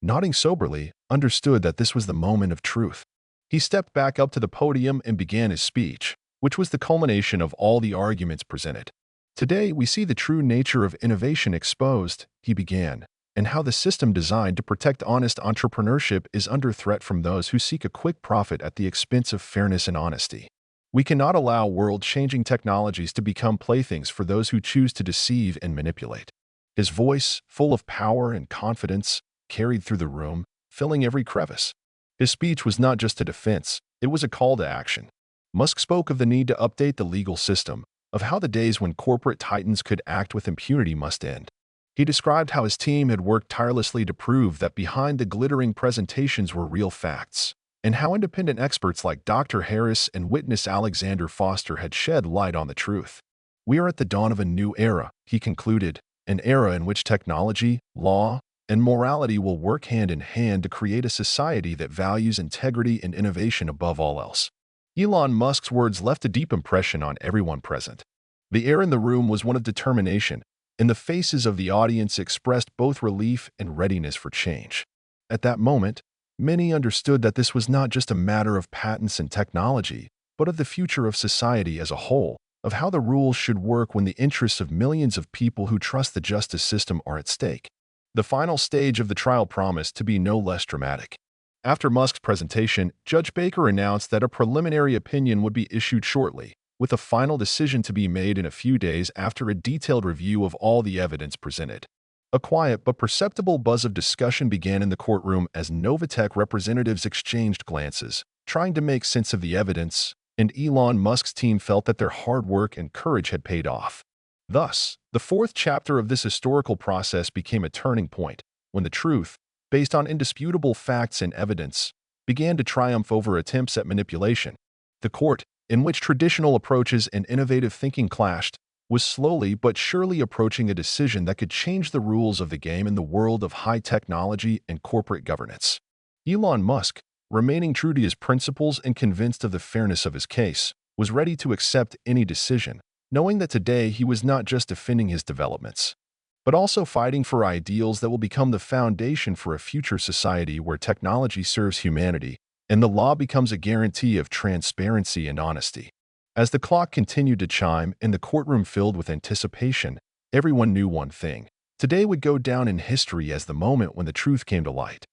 nodding soberly, understood that this was the moment of truth. He stepped back up to the podium and began his speech, which was the culmination of all the arguments presented. Today, we see the true nature of innovation exposed, he began, and how the system designed to protect honest entrepreneurship is under threat from those who seek a quick profit at the expense of fairness and honesty. We cannot allow world-changing technologies to become playthings for those who choose to deceive and manipulate. His voice, full of power and confidence, carried through the room, filling every crevice. His speech was not just a defense, it was a call to action. Musk spoke of the need to update the legal system, of how the days when corporate titans could act with impunity must end. He described how his team had worked tirelessly to prove that behind the glittering presentations were real facts, and how independent experts like Dr. Harris and witness Alexander Foster had shed light on the truth. We are at the dawn of a new era, he concluded, an era in which technology, law, and morality will work hand in hand to create a society that values integrity and innovation above all else. Elon Musk's words left a deep impression on everyone present. The air in the room was one of determination, and the faces of the audience expressed both relief and readiness for change. At that moment, many understood that this was not just a matter of patents and technology, but of the future of society as a whole, of how the rules should work when the interests of millions of people who trust the justice system are at stake. The final stage of the trial promised to be no less dramatic. After Musk's presentation, Judge Baker announced that a preliminary opinion would be issued shortly, with a final decision to be made in a few days after a detailed review of all the evidence presented. A quiet but perceptible buzz of discussion began in the courtroom as NovaTech representatives exchanged glances, trying to make sense of the evidence, and Elon Musk's team felt that their hard work and courage had paid off. Thus, the fourth chapter of this historical process became a turning point, when the truth, based on indisputable facts and evidence, began to triumph over attempts at manipulation. The court, in which traditional approaches and innovative thinking clashed, was slowly but surely approaching a decision that could change the rules of the game in the world of high technology and corporate governance. Elon Musk, remaining true to his principles and convinced of the fairness of his case, was ready to accept any decision, knowing that today he was not just defending his developments, but also fighting for ideals that will become the foundation for a future society where technology serves humanity and the law becomes a guarantee of transparency and honesty. As the clock continued to chime and the courtroom filled with anticipation, everyone knew one thing. Today would go down in history as the moment when the truth came to light,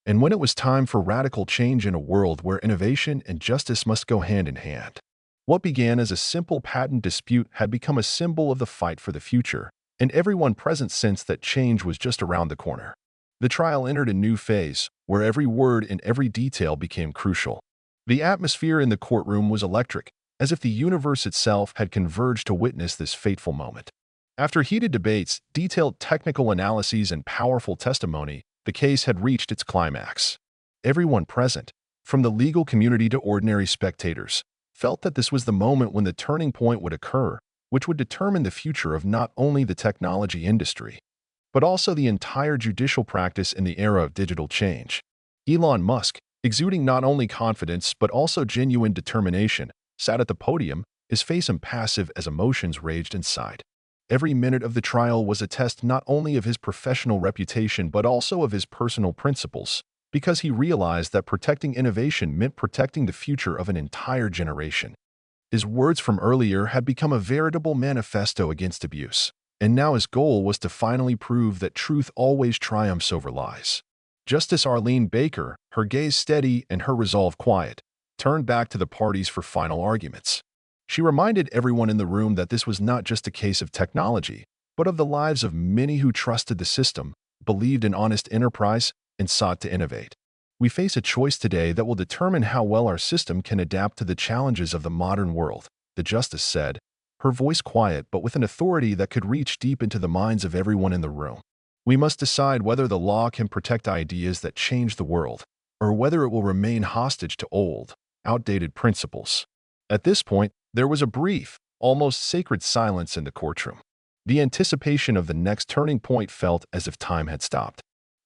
and when it was time for radical change in a world where innovation and justice must go hand in hand. What began as a simple patent dispute had become a symbol of the fight for the future, and everyone present sensed that change was just around the corner. The trial entered a new phase, where every word and every detail became crucial. The atmosphere in the courtroom was electric, as if the universe itself had converged to witness this fateful moment. After heated debates, detailed technical analyses, and powerful testimony, the case had reached its climax. Everyone present, from the legal community to ordinary spectators, felt that this was the moment when the turning point would occur, which would determine the future of not only the technology industry, but also the entire judicial practice in the era of digital change. Elon Musk, exuding not only confidence but also genuine determination, sat at the podium, his face impassive as emotions raged inside. Every minute of the trial was a test not only of his professional reputation but also of his personal principles, because he realized that protecting innovation meant protecting the future of an entire generation. His words from earlier had become a veritable manifesto against abuse, and now his goal was to finally prove that truth always triumphs over lies. Justice Arlene Baker, her gaze steady and her resolve quiet, turned back to the parties for final arguments. She reminded everyone in the room that this was not just a case of technology, but of the lives of many who trusted the system, believed in honest enterprise, and sought to innovate. We face a choice today that will determine how well our system can adapt to the challenges of the modern world, the justice said, her voice quiet but with an authority that could reach deep into the minds of everyone in the room. We must decide whether the law can protect ideas that change the world, or whether it will remain hostage to old, outdated principles. At this point, there was a brief, almost sacred silence in the courtroom. The anticipation of the next turning point felt as if time had stopped.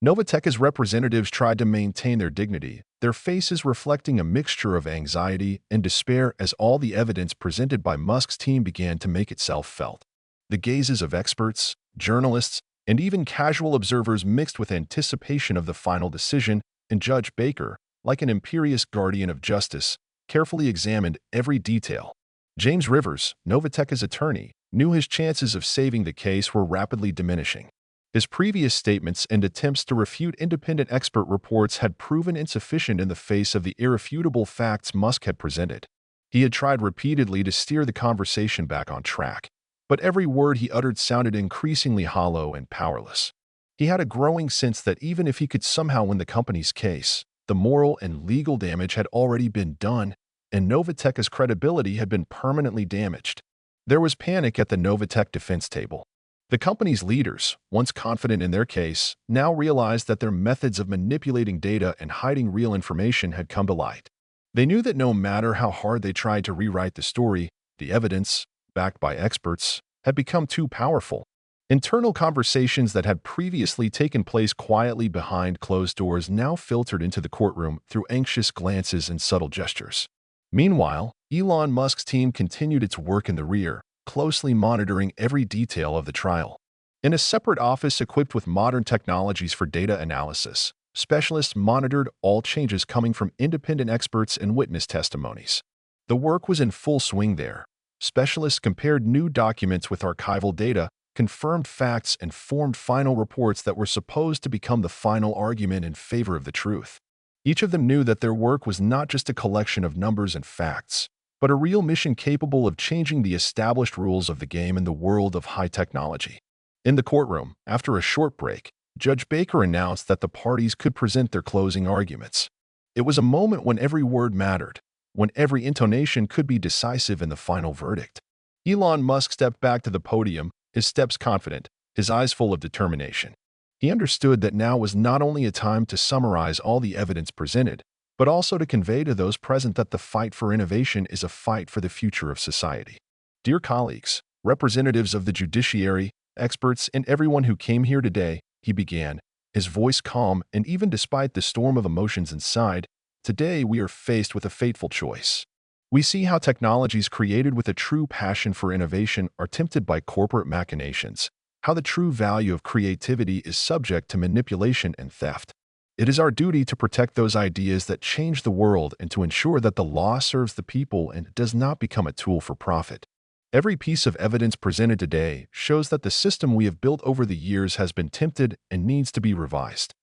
NovaTech's representatives tried to maintain their dignity, their faces reflecting a mixture of anxiety and despair as all the evidence presented by Musk's team began to make itself felt. The gazes of experts, journalists, and even casual observers mixed with anticipation of the final decision, and Judge Baker, like an imperious guardian of justice, carefully examined every detail. James Rivers, NovaTech's attorney, knew his chances of saving the case were rapidly diminishing. His previous statements and attempts to refute independent expert reports had proven insufficient in the face of the irrefutable facts Musk had presented. He had tried repeatedly to steer the conversation back on track, but every word he uttered sounded increasingly hollow and powerless. He had a growing sense that even if he could somehow win the company's case, the moral and legal damage had already been done, and NovaTech's credibility had been permanently damaged. There was panic at the NovaTech defense table. The company's leaders, once confident in their case, now realized that their methods of manipulating data and hiding real information had come to light. They knew that no matter how hard they tried to rewrite the story, the evidence, backed by experts, had become too powerful. Internal conversations that had previously taken place quietly behind closed doors now filtered into the courtroom through anxious glances and subtle gestures. Meanwhile, Elon Musk's team continued its work in the rear, closely monitoring every detail of the trial. In a separate office equipped with modern technologies for data analysis, specialists monitored all changes coming from independent experts and witness testimonies. The work was in full swing there. Specialists compared new documents with archival data, confirmed facts, and formed final reports that were supposed to become the final argument in favor of the truth. Each of them knew that their work was not just a collection of numbers and facts, but a real mission capable of changing the established rules of the game in the world of high technology. In the courtroom, after a short break, Judge Baker announced that the parties could present their closing arguments. It was a moment when every word mattered, when every intonation could be decisive in the final verdict. Elon Musk stepped back to the podium, his steps confident, his eyes full of determination. He understood that now was not only a time to summarize all the evidence presented, but also to convey to those present that the fight for innovation is a fight for the future of society. Dear colleagues, representatives of the judiciary, experts, and everyone who came here today, he began, his voice calm, and even despite the storm of emotions inside, today we are faced with a fateful choice. We see how technologies created with a true passion for innovation are tempted by corporate machinations, how the true value of creativity is subject to manipulation and theft. It is our duty to protect those ideas that change the world and to ensure that the law serves the people and does not become a tool for profit. Every piece of evidence presented today shows that the system we have built over the years has been tempted and needs to be revised.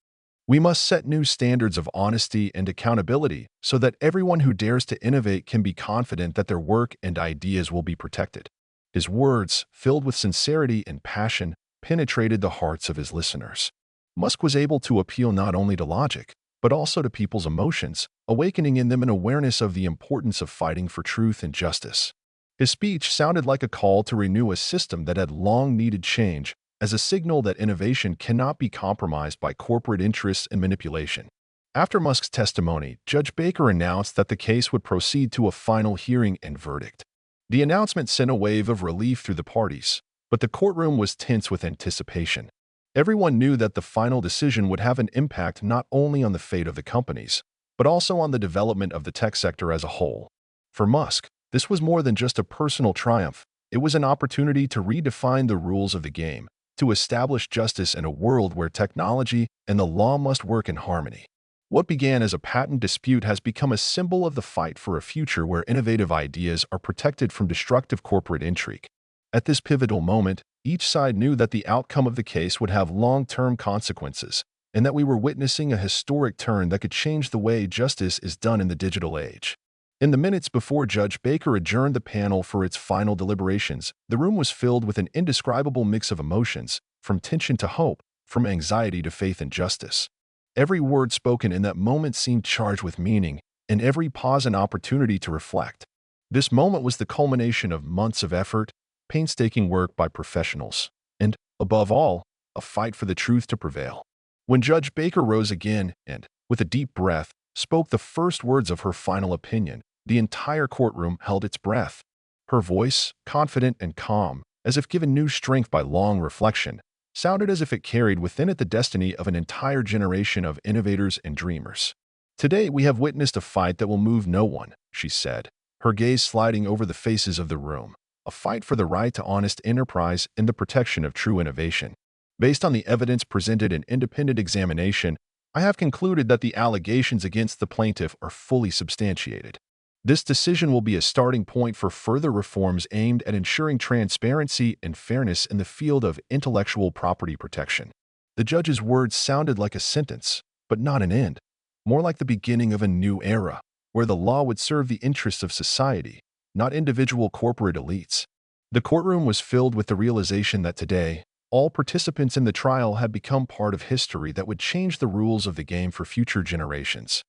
We must set new standards of honesty and accountability so that everyone who dares to innovate can be confident that their work and ideas will be protected. His words, filled with sincerity and passion, penetrated the hearts of his listeners. Musk was able to appeal not only to logic, but also to people's emotions, awakening in them an awareness of the importance of fighting for truth and justice. His speech sounded like a call to renew a system that had long needed change, as a signal that innovation cannot be compromised by corporate interests and manipulation. After Musk's testimony, Judge Baker announced that the case would proceed to a final hearing and verdict. The announcement sent a wave of relief through the parties, but the courtroom was tense with anticipation. Everyone knew that the final decision would have an impact not only on the fate of the companies, but also on the development of the tech sector as a whole. For Musk, this was more than just a personal triumph. It was an opportunity to redefine the rules of the game, to establish justice in a world where technology and the law must work in harmony. What began as a patent dispute has become a symbol of the fight for a future where innovative ideas are protected from destructive corporate intrigue. At this pivotal moment, each side knew that the outcome of the case would have long-term consequences, and that we were witnessing a historic turn that could change the way justice is done in the digital age. In the minutes before Judge Baker adjourned the panel for its final deliberations, the room was filled with an indescribable mix of emotions, from tension to hope, from anxiety to faith and justice. Every word spoken in that moment seemed charged with meaning, and every pause an opportunity to reflect. This moment was the culmination of months of effort, painstaking work by professionals, and, above all, a fight for the truth to prevail. When Judge Baker rose again and, with a deep breath, spoke the first words of her final opinion, the entire courtroom held its breath. Her voice, confident and calm, as if given new strength by long reflection, sounded as if it carried within it the destiny of an entire generation of innovators and dreamers. "Today we have witnessed a fight that will move no one," she said, her gaze sliding over the faces of the room. "A fight for the right to honest enterprise and the protection of true innovation. Based on the evidence presented in independent examination, I have concluded that the allegations against the plaintiff are fully substantiated. This decision will be a starting point for further reforms aimed at ensuring transparency and fairness in the field of intellectual property protection." The judge's words sounded like a sentence, but not an end, more like the beginning of a new era, where the law would serve the interests of society, not individual corporate elites. The courtroom was filled with the realization that today, all participants in the trial had become part of history that would change the rules of the game for future generations.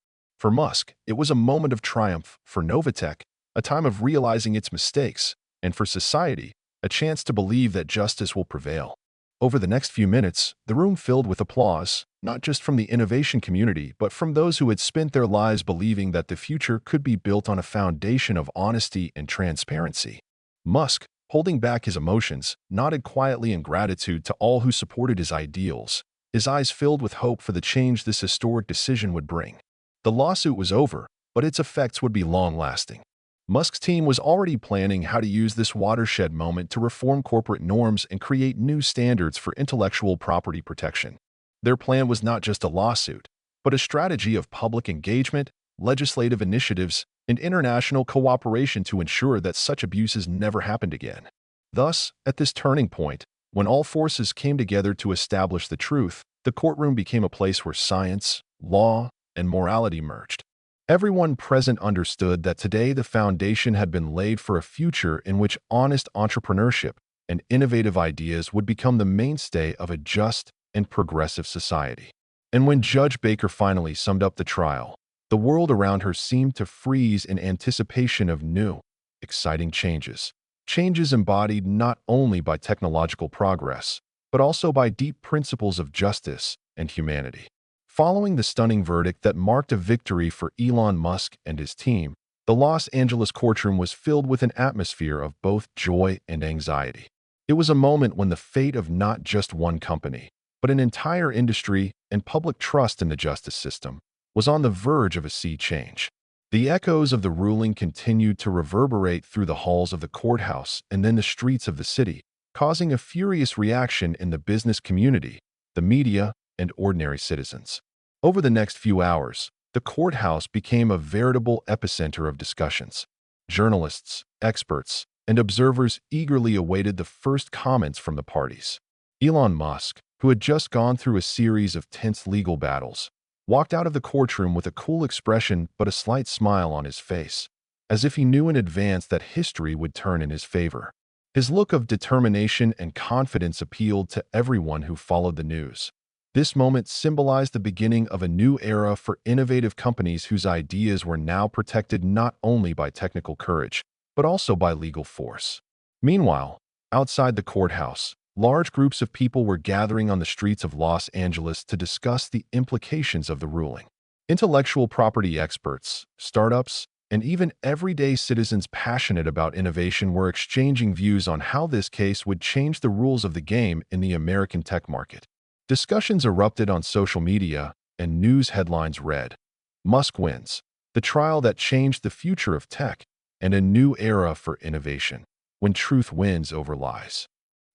For Musk, it was a moment of triumph; for NovaTech, a time of realizing its mistakes; and for society, a chance to believe that justice will prevail. Over the next few minutes, the room filled with applause, not just from the innovation community, but from those who had spent their lives believing that the future could be built on a foundation of honesty and transparency. Musk, holding back his emotions, nodded quietly in gratitude to all who supported his ideals, his eyes filled with hope for the change this historic decision would bring. The lawsuit was over, but its effects would be long-lasting. Musk's team was already planning how to use this watershed moment to reform corporate norms and create new standards for intellectual property protection. Their plan was not just a lawsuit, but a strategy of public engagement, legislative initiatives, and international cooperation to ensure that such abuses never happened again. Thus, at this turning point, when all forces came together to establish the truth, the courtroom became a place where science, law, and morality merged. Everyone present understood that today the foundation had been laid for a future in which honest entrepreneurship and innovative ideas would become the mainstay of a just and progressive society. And when Judge Baker finally summed up the trial, the world around her seemed to freeze in anticipation of new, exciting changes. Changes embodied not only by technological progress, but also by deep principles of justice and humanity. Following the stunning verdict that marked a victory for Elon Musk and his team, the Los Angeles courtroom was filled with an atmosphere of both joy and anxiety. It was a moment when the fate of not just one company, but an entire industry and public trust in the justice system was on the verge of a sea change. The echoes of the ruling continued to reverberate through the halls of the courthouse and then the streets of the city, causing a furious reaction in the business community, the media, and ordinary citizens. Over the next few hours, the courthouse became a veritable epicenter of discussions. Journalists, experts, and observers eagerly awaited the first comments from the parties. Elon Musk, who had just gone through a series of tense legal battles, walked out of the courtroom with a cool expression but a slight smile on his face, as if he knew in advance that history would turn in his favor. His look of determination and confidence appealed to everyone who followed the news. This moment symbolized the beginning of a new era for innovative companies whose ideas were now protected not only by technical courage, but also by legal force. Meanwhile, outside the courthouse, large groups of people were gathering on the streets of Los Angeles to discuss the implications of the ruling. Intellectual property experts, startups, and even everyday citizens passionate about innovation were exchanging views on how this case would change the rules of the game in the American tech market. Discussions erupted on social media, and news headlines read, "Musk wins, the trial that changed the future of tech, and a new era for innovation, when truth wins over lies."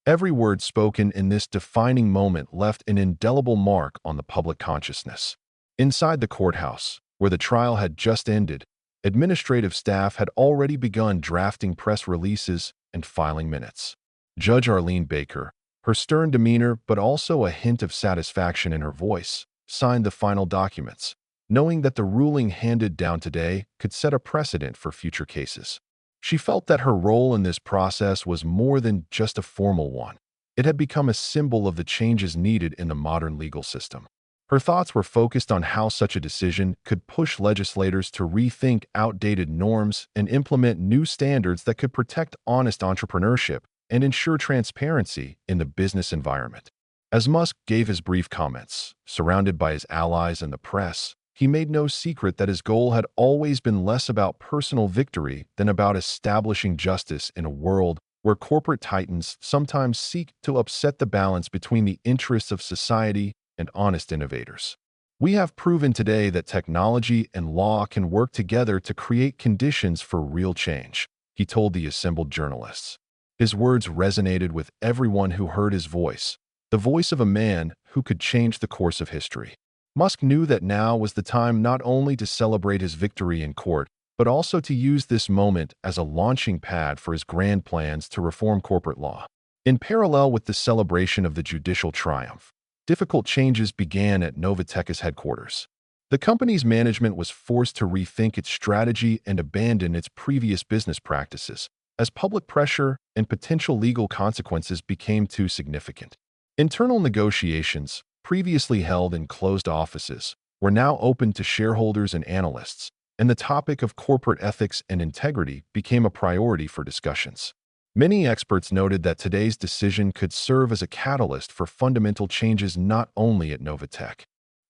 Every word spoken in this defining moment left an indelible mark on the public consciousness. Inside the courthouse, where the trial had just ended, administrative staff had already begun drafting press releases and filing minutes. Judge Arlene Baker, her stern demeanor but also a hint of satisfaction in her voice, signed the final documents. knowing that the ruling handed down today could set a precedent for future cases. She felt that her role in this process was more than just a formal one. It had become a symbol of the changes needed in the modern legal system. Her thoughts were focused on how such a decision could push legislators to rethink outdated norms and implement new standards that could protect honest entrepreneurship and ensure transparency in the business environment. As Musk gave his brief comments, surrounded by his allies and the press, he made no secret that his goal had always been less about personal victory than about establishing justice in a world where corporate titans sometimes seek to upset the balance between the interests of society and honest innovators. We have proven today that technology and law can work together to create conditions for real change, he told the assembled journalists. His words resonated with everyone who heard his voice, the voice of a man who could change the course of history. Musk knew that now was the time not only to celebrate his victory in court, but also to use this moment as a launching pad for his grand plans to reform corporate law. In parallel with the celebration of the judicial triumph, difficult changes began at NovaTech's headquarters. The company's management was forced to rethink its strategy and abandon its previous business practices, as public pressure and potential legal consequences became too significant. Internal negotiations, previously held in closed offices, were now open to shareholders and analysts, and the topic of corporate ethics and integrity became a priority for discussions. Many experts noted that today's decision could serve as a catalyst for fundamental changes not only at NovaTech,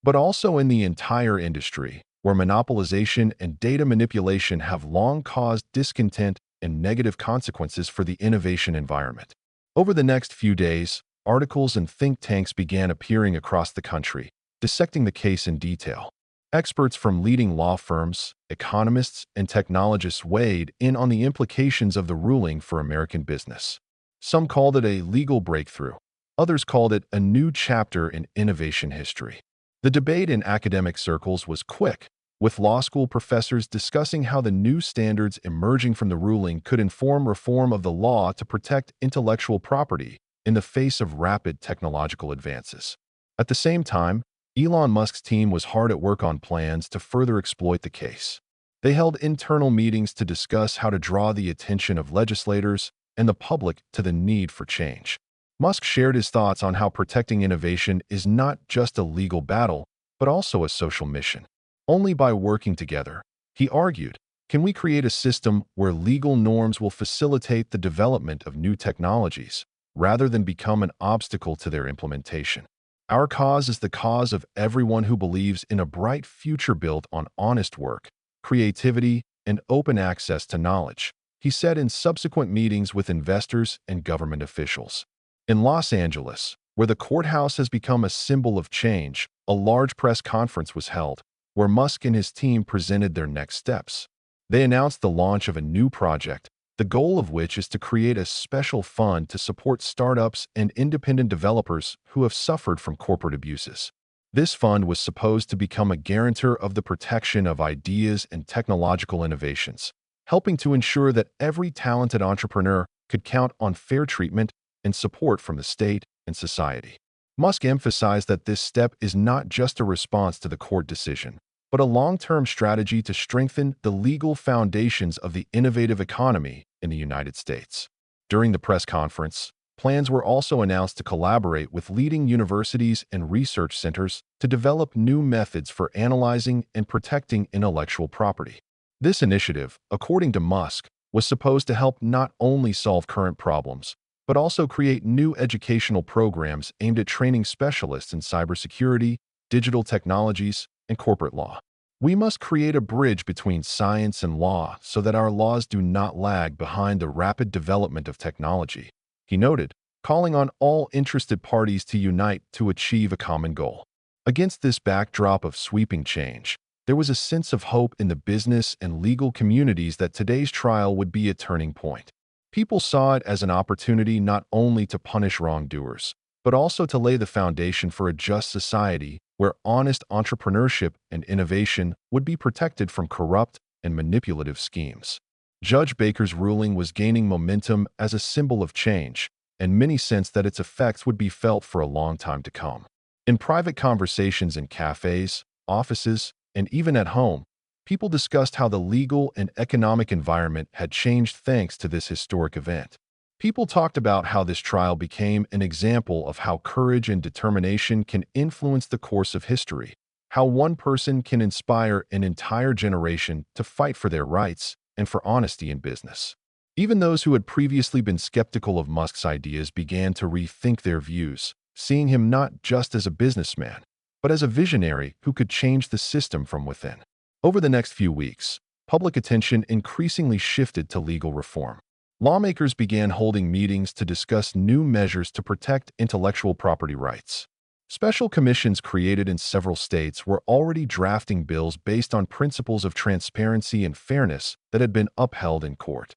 but also in the entire industry, where monopolization and data manipulation have long caused discontent and negative consequences for the innovation environment. Over the next few days, articles and think tanks began appearing across the country, dissecting the case in detail. Experts from leading law firms, economists, and technologists weighed in on the implications of the ruling for American business. Some called it a legal breakthrough. Others called it a new chapter in innovation history. The debate in academic circles was quick, with law school professors discussing how the new standards emerging from the ruling could inform reform of the law to protect intellectual property in the face of rapid technological advances. At the same time, Elon Musk's team was hard at work on plans to further exploit the case. They held internal meetings to discuss how to draw the attention of legislators and the public to the need for change. Musk shared his thoughts on how protecting innovation is not just a legal battle, but also a social mission. Only by working together, he argued, can we create a system where legal norms will facilitate the development of new technologies, rather than become an obstacle to their implementation. Our cause is the cause of everyone who believes in a bright future built on honest work, creativity, and open access to knowledge, he said in subsequent meetings with investors and government officials. In Los Angeles, where the courthouse has become a symbol of change, a large press conference was held, where Musk and his team presented their next steps. They announced the launch of a new project, the goal of which is to create a special fund to support startups and independent developers who have suffered from corporate abuses. This fund was supposed to become a guarantor of the protection of ideas and technological innovations, helping to ensure that every talented entrepreneur could count on fair treatment and support from the state and society. Musk emphasized that this step is not just a response to the court decision, but a long-term strategy to strengthen the legal foundations of the innovative economy in the United States. During the press conference, plans were also announced to collaborate with leading universities and research centers to develop new methods for analyzing and protecting intellectual property. This initiative, according to Musk, was supposed to help not only solve current problems, but also create new educational programs aimed at training specialists in cybersecurity, digital technologies, and corporate law. We must create a bridge between science and law so that our laws do not lag behind the rapid development of technology, he noted, calling on all interested parties to unite to achieve a common goal. Against this backdrop of sweeping change, there was a sense of hope in the business and legal communities that today's trial would be a turning point. People saw it as an opportunity not only to punish wrongdoers, but also to lay the foundation for a just society where honest entrepreneurship and innovation would be protected from corrupt and manipulative schemes. Judge Baker's ruling was gaining momentum as a symbol of change, and many sensed that its effects would be felt for a long time to come. In private conversations in cafes, offices, And even at home, people discussed how the legal and economic environment had changed thanks to this historic event. People talked about how this trial became an example of how courage and determination can influence the course of history, how one person can inspire an entire generation to fight for their rights and for honesty in business. Even those who had previously been skeptical of Musk's ideas began to rethink their views, seeing him not just as a businessman, but as a visionary who could change the system from within. Over the next few weeks, public attention increasingly shifted to legal reform. Lawmakers began holding meetings to discuss new measures to protect intellectual property rights. Special commissions created in several states were already drafting bills based on principles of transparency and fairness that had been upheld in court.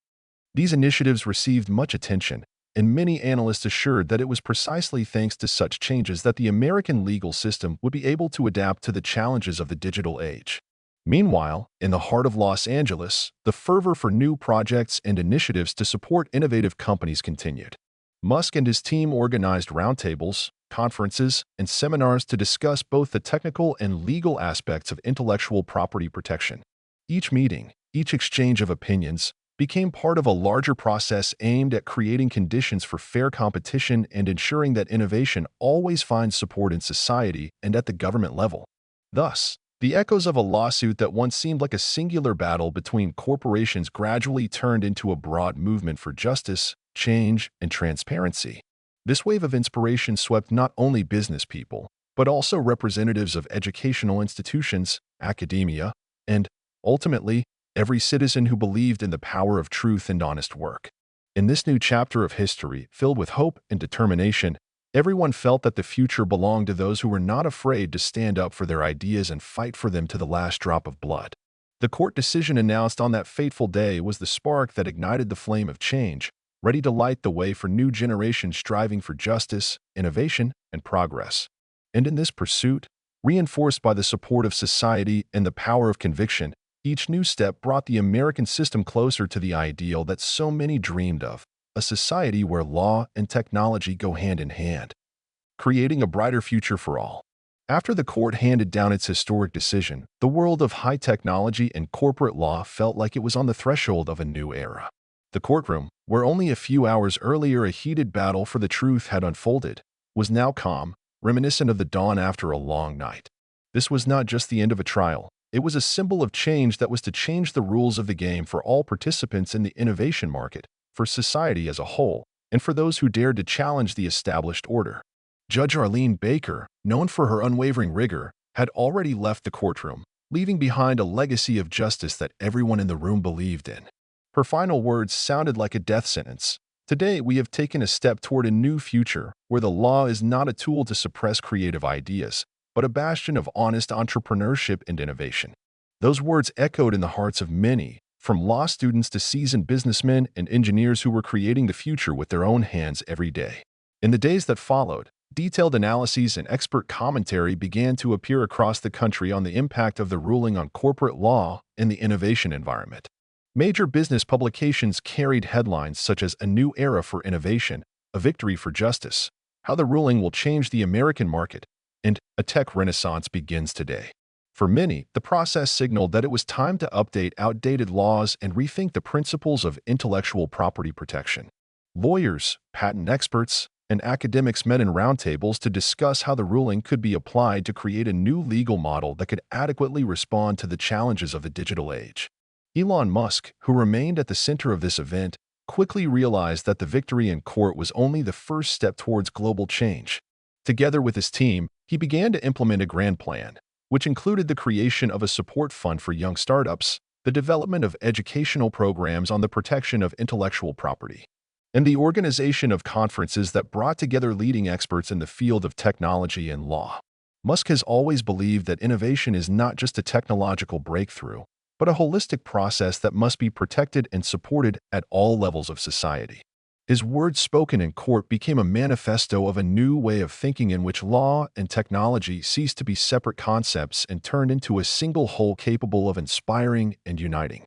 These initiatives received much attention, and many analysts assured that it was precisely thanks to such changes that the American legal system would be able to adapt to the challenges of the digital age. Meanwhile, in the heart of Los Angeles, the fervor for new projects and initiatives to support innovative companies continued. Musk and his team organized roundtables, conferences, and seminars to discuss both the technical and legal aspects of intellectual property protection. Each meeting, each exchange of opinions, became part of a larger process aimed at creating conditions for fair competition and ensuring that innovation always finds support in society and at the government level. Thus, the echoes of a lawsuit that once seemed like a singular battle between corporations gradually turned into a broad movement for justice, change, and transparency. This wave of inspiration swept not only business people, but also representatives of educational institutions, academia, and, ultimately, every citizen who believed in the power of truth and honest work. In this new chapter of history, filled with hope and determination, everyone felt that the future belonged to those who were not afraid to stand up for their ideas and fight for them to the last drop of blood. The court decision announced on that fateful day was the spark that ignited the flame of change, ready to light the way for new generations striving for justice, innovation, and progress. And in this pursuit, reinforced by the support of society and the power of conviction, each new step brought the American system closer to the ideal that so many dreamed of, a society where law and technology go hand in hand, creating a brighter future for all. After the court handed down its historic decision, the world of high technology and corporate law felt like it was on the threshold of a new era. The courtroom, where only a few hours earlier a heated battle for the truth had unfolded, was now calm, reminiscent of the dawn after a long night. This was not just the end of a trial. It was a symbol of change that was to change the rules of the game for all participants in the innovation market, for society as a whole, and for those who dared to challenge the established order. Judge Arlene Baker, known for her unwavering rigor, had already left the courtroom, leaving behind a legacy of justice that everyone in the room believed in. Her final words sounded like a death sentence. Today, we have taken a step toward a new future where the law is not a tool to suppress creative ideas, but a bastion of honest entrepreneurship and innovation. Those words echoed in the hearts of many, from law students to seasoned businessmen and engineers who were creating the future with their own hands every day. In the days that followed, detailed analyses and expert commentary began to appear across the country on the impact of the ruling on corporate law and the innovation environment. Major business publications carried headlines such as "A New Era for Innovation," "A Victory for Justice," "How the Ruling Will Change the American Market," and "A Tech Renaissance Begins Today." For many, the process signaled that it was time to update outdated laws and rethink the principles of intellectual property protection. Lawyers, patent experts, and academics met in roundtables to discuss how the ruling could be applied to create a new legal model that could adequately respond to the challenges of the digital age. Elon Musk, who remained at the center of this event, quickly realized that the victory in court was only the first step towards global change. Together with his team, he began to implement a grand plan, which included the creation of a support fund for young startups, the development of educational programs on the protection of intellectual property, and the organization of conferences that brought together leading experts in the field of technology and law. Musk has always believed that innovation is not just a technological breakthrough, but a holistic process that must be protected and supported at all levels of society. His words spoken in court became a manifesto of a new way of thinking in which law and technology ceased to be separate concepts and turned into a single whole capable of inspiring and uniting.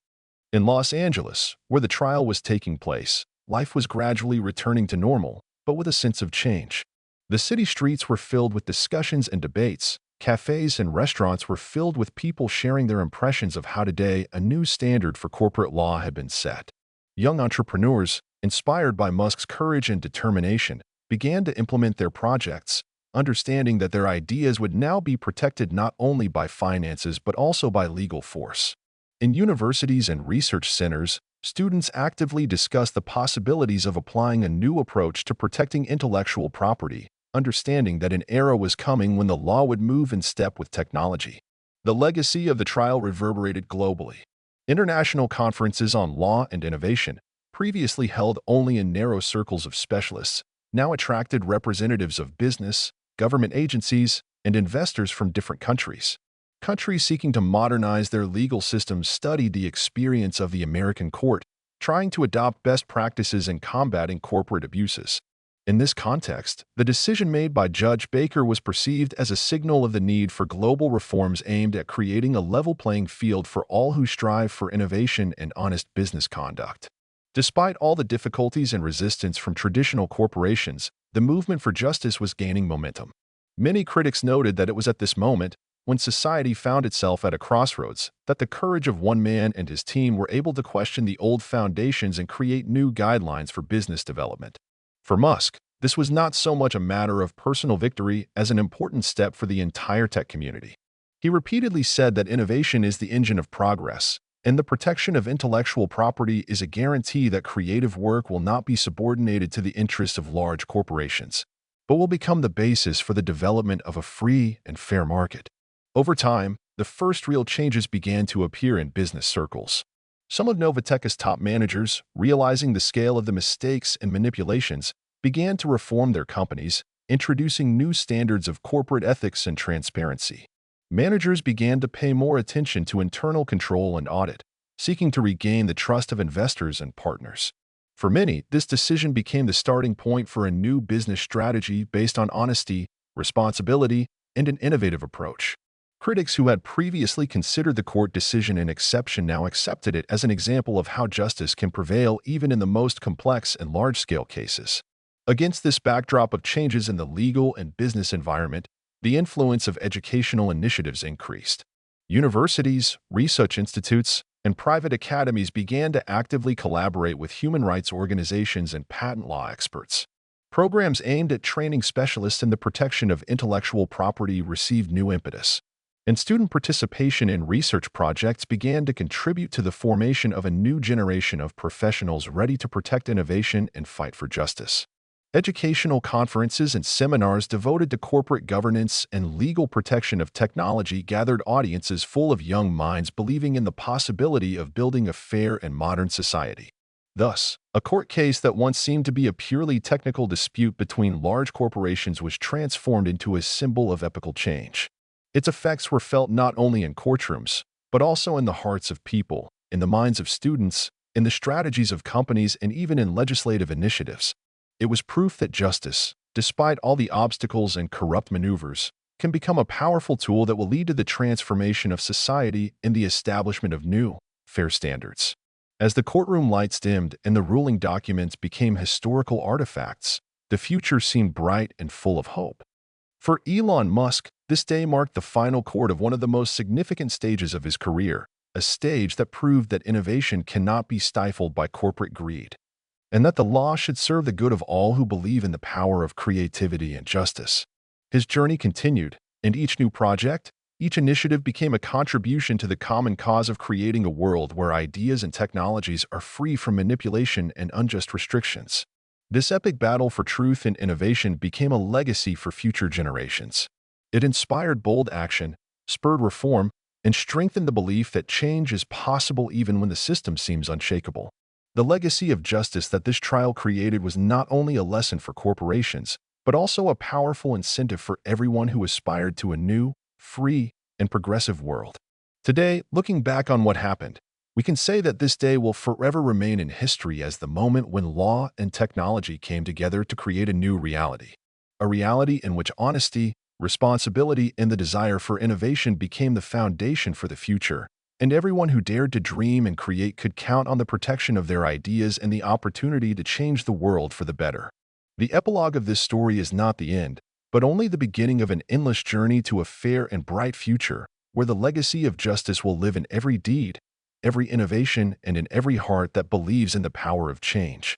In Los Angeles, where the trial was taking place, life was gradually returning to normal, but with a sense of change. The city streets were filled with discussions and debates, Cafes and restaurants were filled with people sharing their impressions of how today a new standard for corporate law had been set. Young entrepreneurs, inspired by Musk's courage and determination, began to implement their projects, understanding that their ideas would now be protected not only by finances but also by legal force. In universities and research centers, students actively discussed the possibilities of applying a new approach to protecting intellectual property, understanding that an era was coming when the law would move in step with technology. The legacy of the trial reverberated globally. International conferences on law and innovation, previously held only in narrow circles of specialists, now attracted representatives of business, government agencies, and investors from different countries. Countries seeking to modernize their legal systems studied the experience of the American court, trying to adopt best practices in combating corporate abuses. In this context, the decision made by Judge Baker was perceived as a signal of the need for global reforms aimed at creating a level playing field for all who strive for innovation and honest business conduct. Despite all the difficulties and resistance from traditional corporations, the movement for justice was gaining momentum. Many critics noted that it was at this moment, when society found itself at a crossroads, that the courage of one man and his team were able to question the old foundations and create new guidelines for business development. For Musk, this was not so much a matter of personal victory as an important step for the entire tech community. He repeatedly said that innovation is the engine of progress, and the protection of intellectual property is a guarantee that creative work will not be subordinated to the interests of large corporations, but will become the basis for the development of a free and fair market. Over time, the first real changes began to appear in business circles. Some of NovaTech's top managers, realizing the scale of the mistakes and manipulations, began to reform their companies, introducing new standards of corporate ethics and transparency. Managers began to pay more attention to internal control and audit, seeking to regain the trust of investors and partners. For many, this decision became the starting point for a new business strategy based on honesty, responsibility, and an innovative approach. Critics who had previously considered the court decision an exception now accepted it as an example of how justice can prevail even in the most complex and large-scale cases. Against this backdrop of changes in the legal and business environment, the influence of educational initiatives increased. Universities, research institutes, and private academies began to actively collaborate with human rights organizations and patent law experts. Programs aimed at training specialists in the protection of intellectual property received new impetus, and student participation in research projects began to contribute to the formation of a new generation of professionals ready to protect innovation and fight for justice. Educational conferences and seminars devoted to corporate governance and legal protection of technology gathered audiences full of young minds believing in the possibility of building a fair and modern society. Thus, a court case that once seemed to be a purely technical dispute between large corporations was transformed into a symbol of epochal change. Its effects were felt not only in courtrooms, but also in the hearts of people, in the minds of students, in the strategies of companies, and even in legislative initiatives. It was proof that justice, despite all the obstacles and corrupt maneuvers, can become a powerful tool that will lead to the transformation of society and the establishment of new, fair standards. As the courtroom lights dimmed and the ruling documents became historical artifacts, the future seemed bright and full of hope. For Elon Musk, this day marked the final chord of one of the most significant stages of his career, a stage that proved that innovation cannot be stifled by corporate greed, and that the law should serve the good of all who believe in the power of creativity and justice. His journey continued, and each new project, each initiative became a contribution to the common cause of creating a world where ideas and technologies are free from manipulation and unjust restrictions. This epic battle for truth and innovation became a legacy for future generations. It inspired bold action, spurred reform, and strengthened the belief that change is possible even when the system seems unshakable. The legacy of justice that this trial created was not only a lesson for corporations, but also a powerful incentive for everyone who aspired to a new, free, and progressive world. Today, looking back on what happened, we can say that this day will forever remain in history as the moment when law and technology came together to create a new reality. A reality in which honesty, responsibility, and the desire for innovation became the foundation for the future, and everyone who dared to dream and create could count on the protection of their ideas and the opportunity to change the world for the better. The epilogue of this story is not the end, but only the beginning of an endless journey to a fair and bright future, where the legacy of justice will live in every deed, every innovation, and in every heart that believes in the power of change.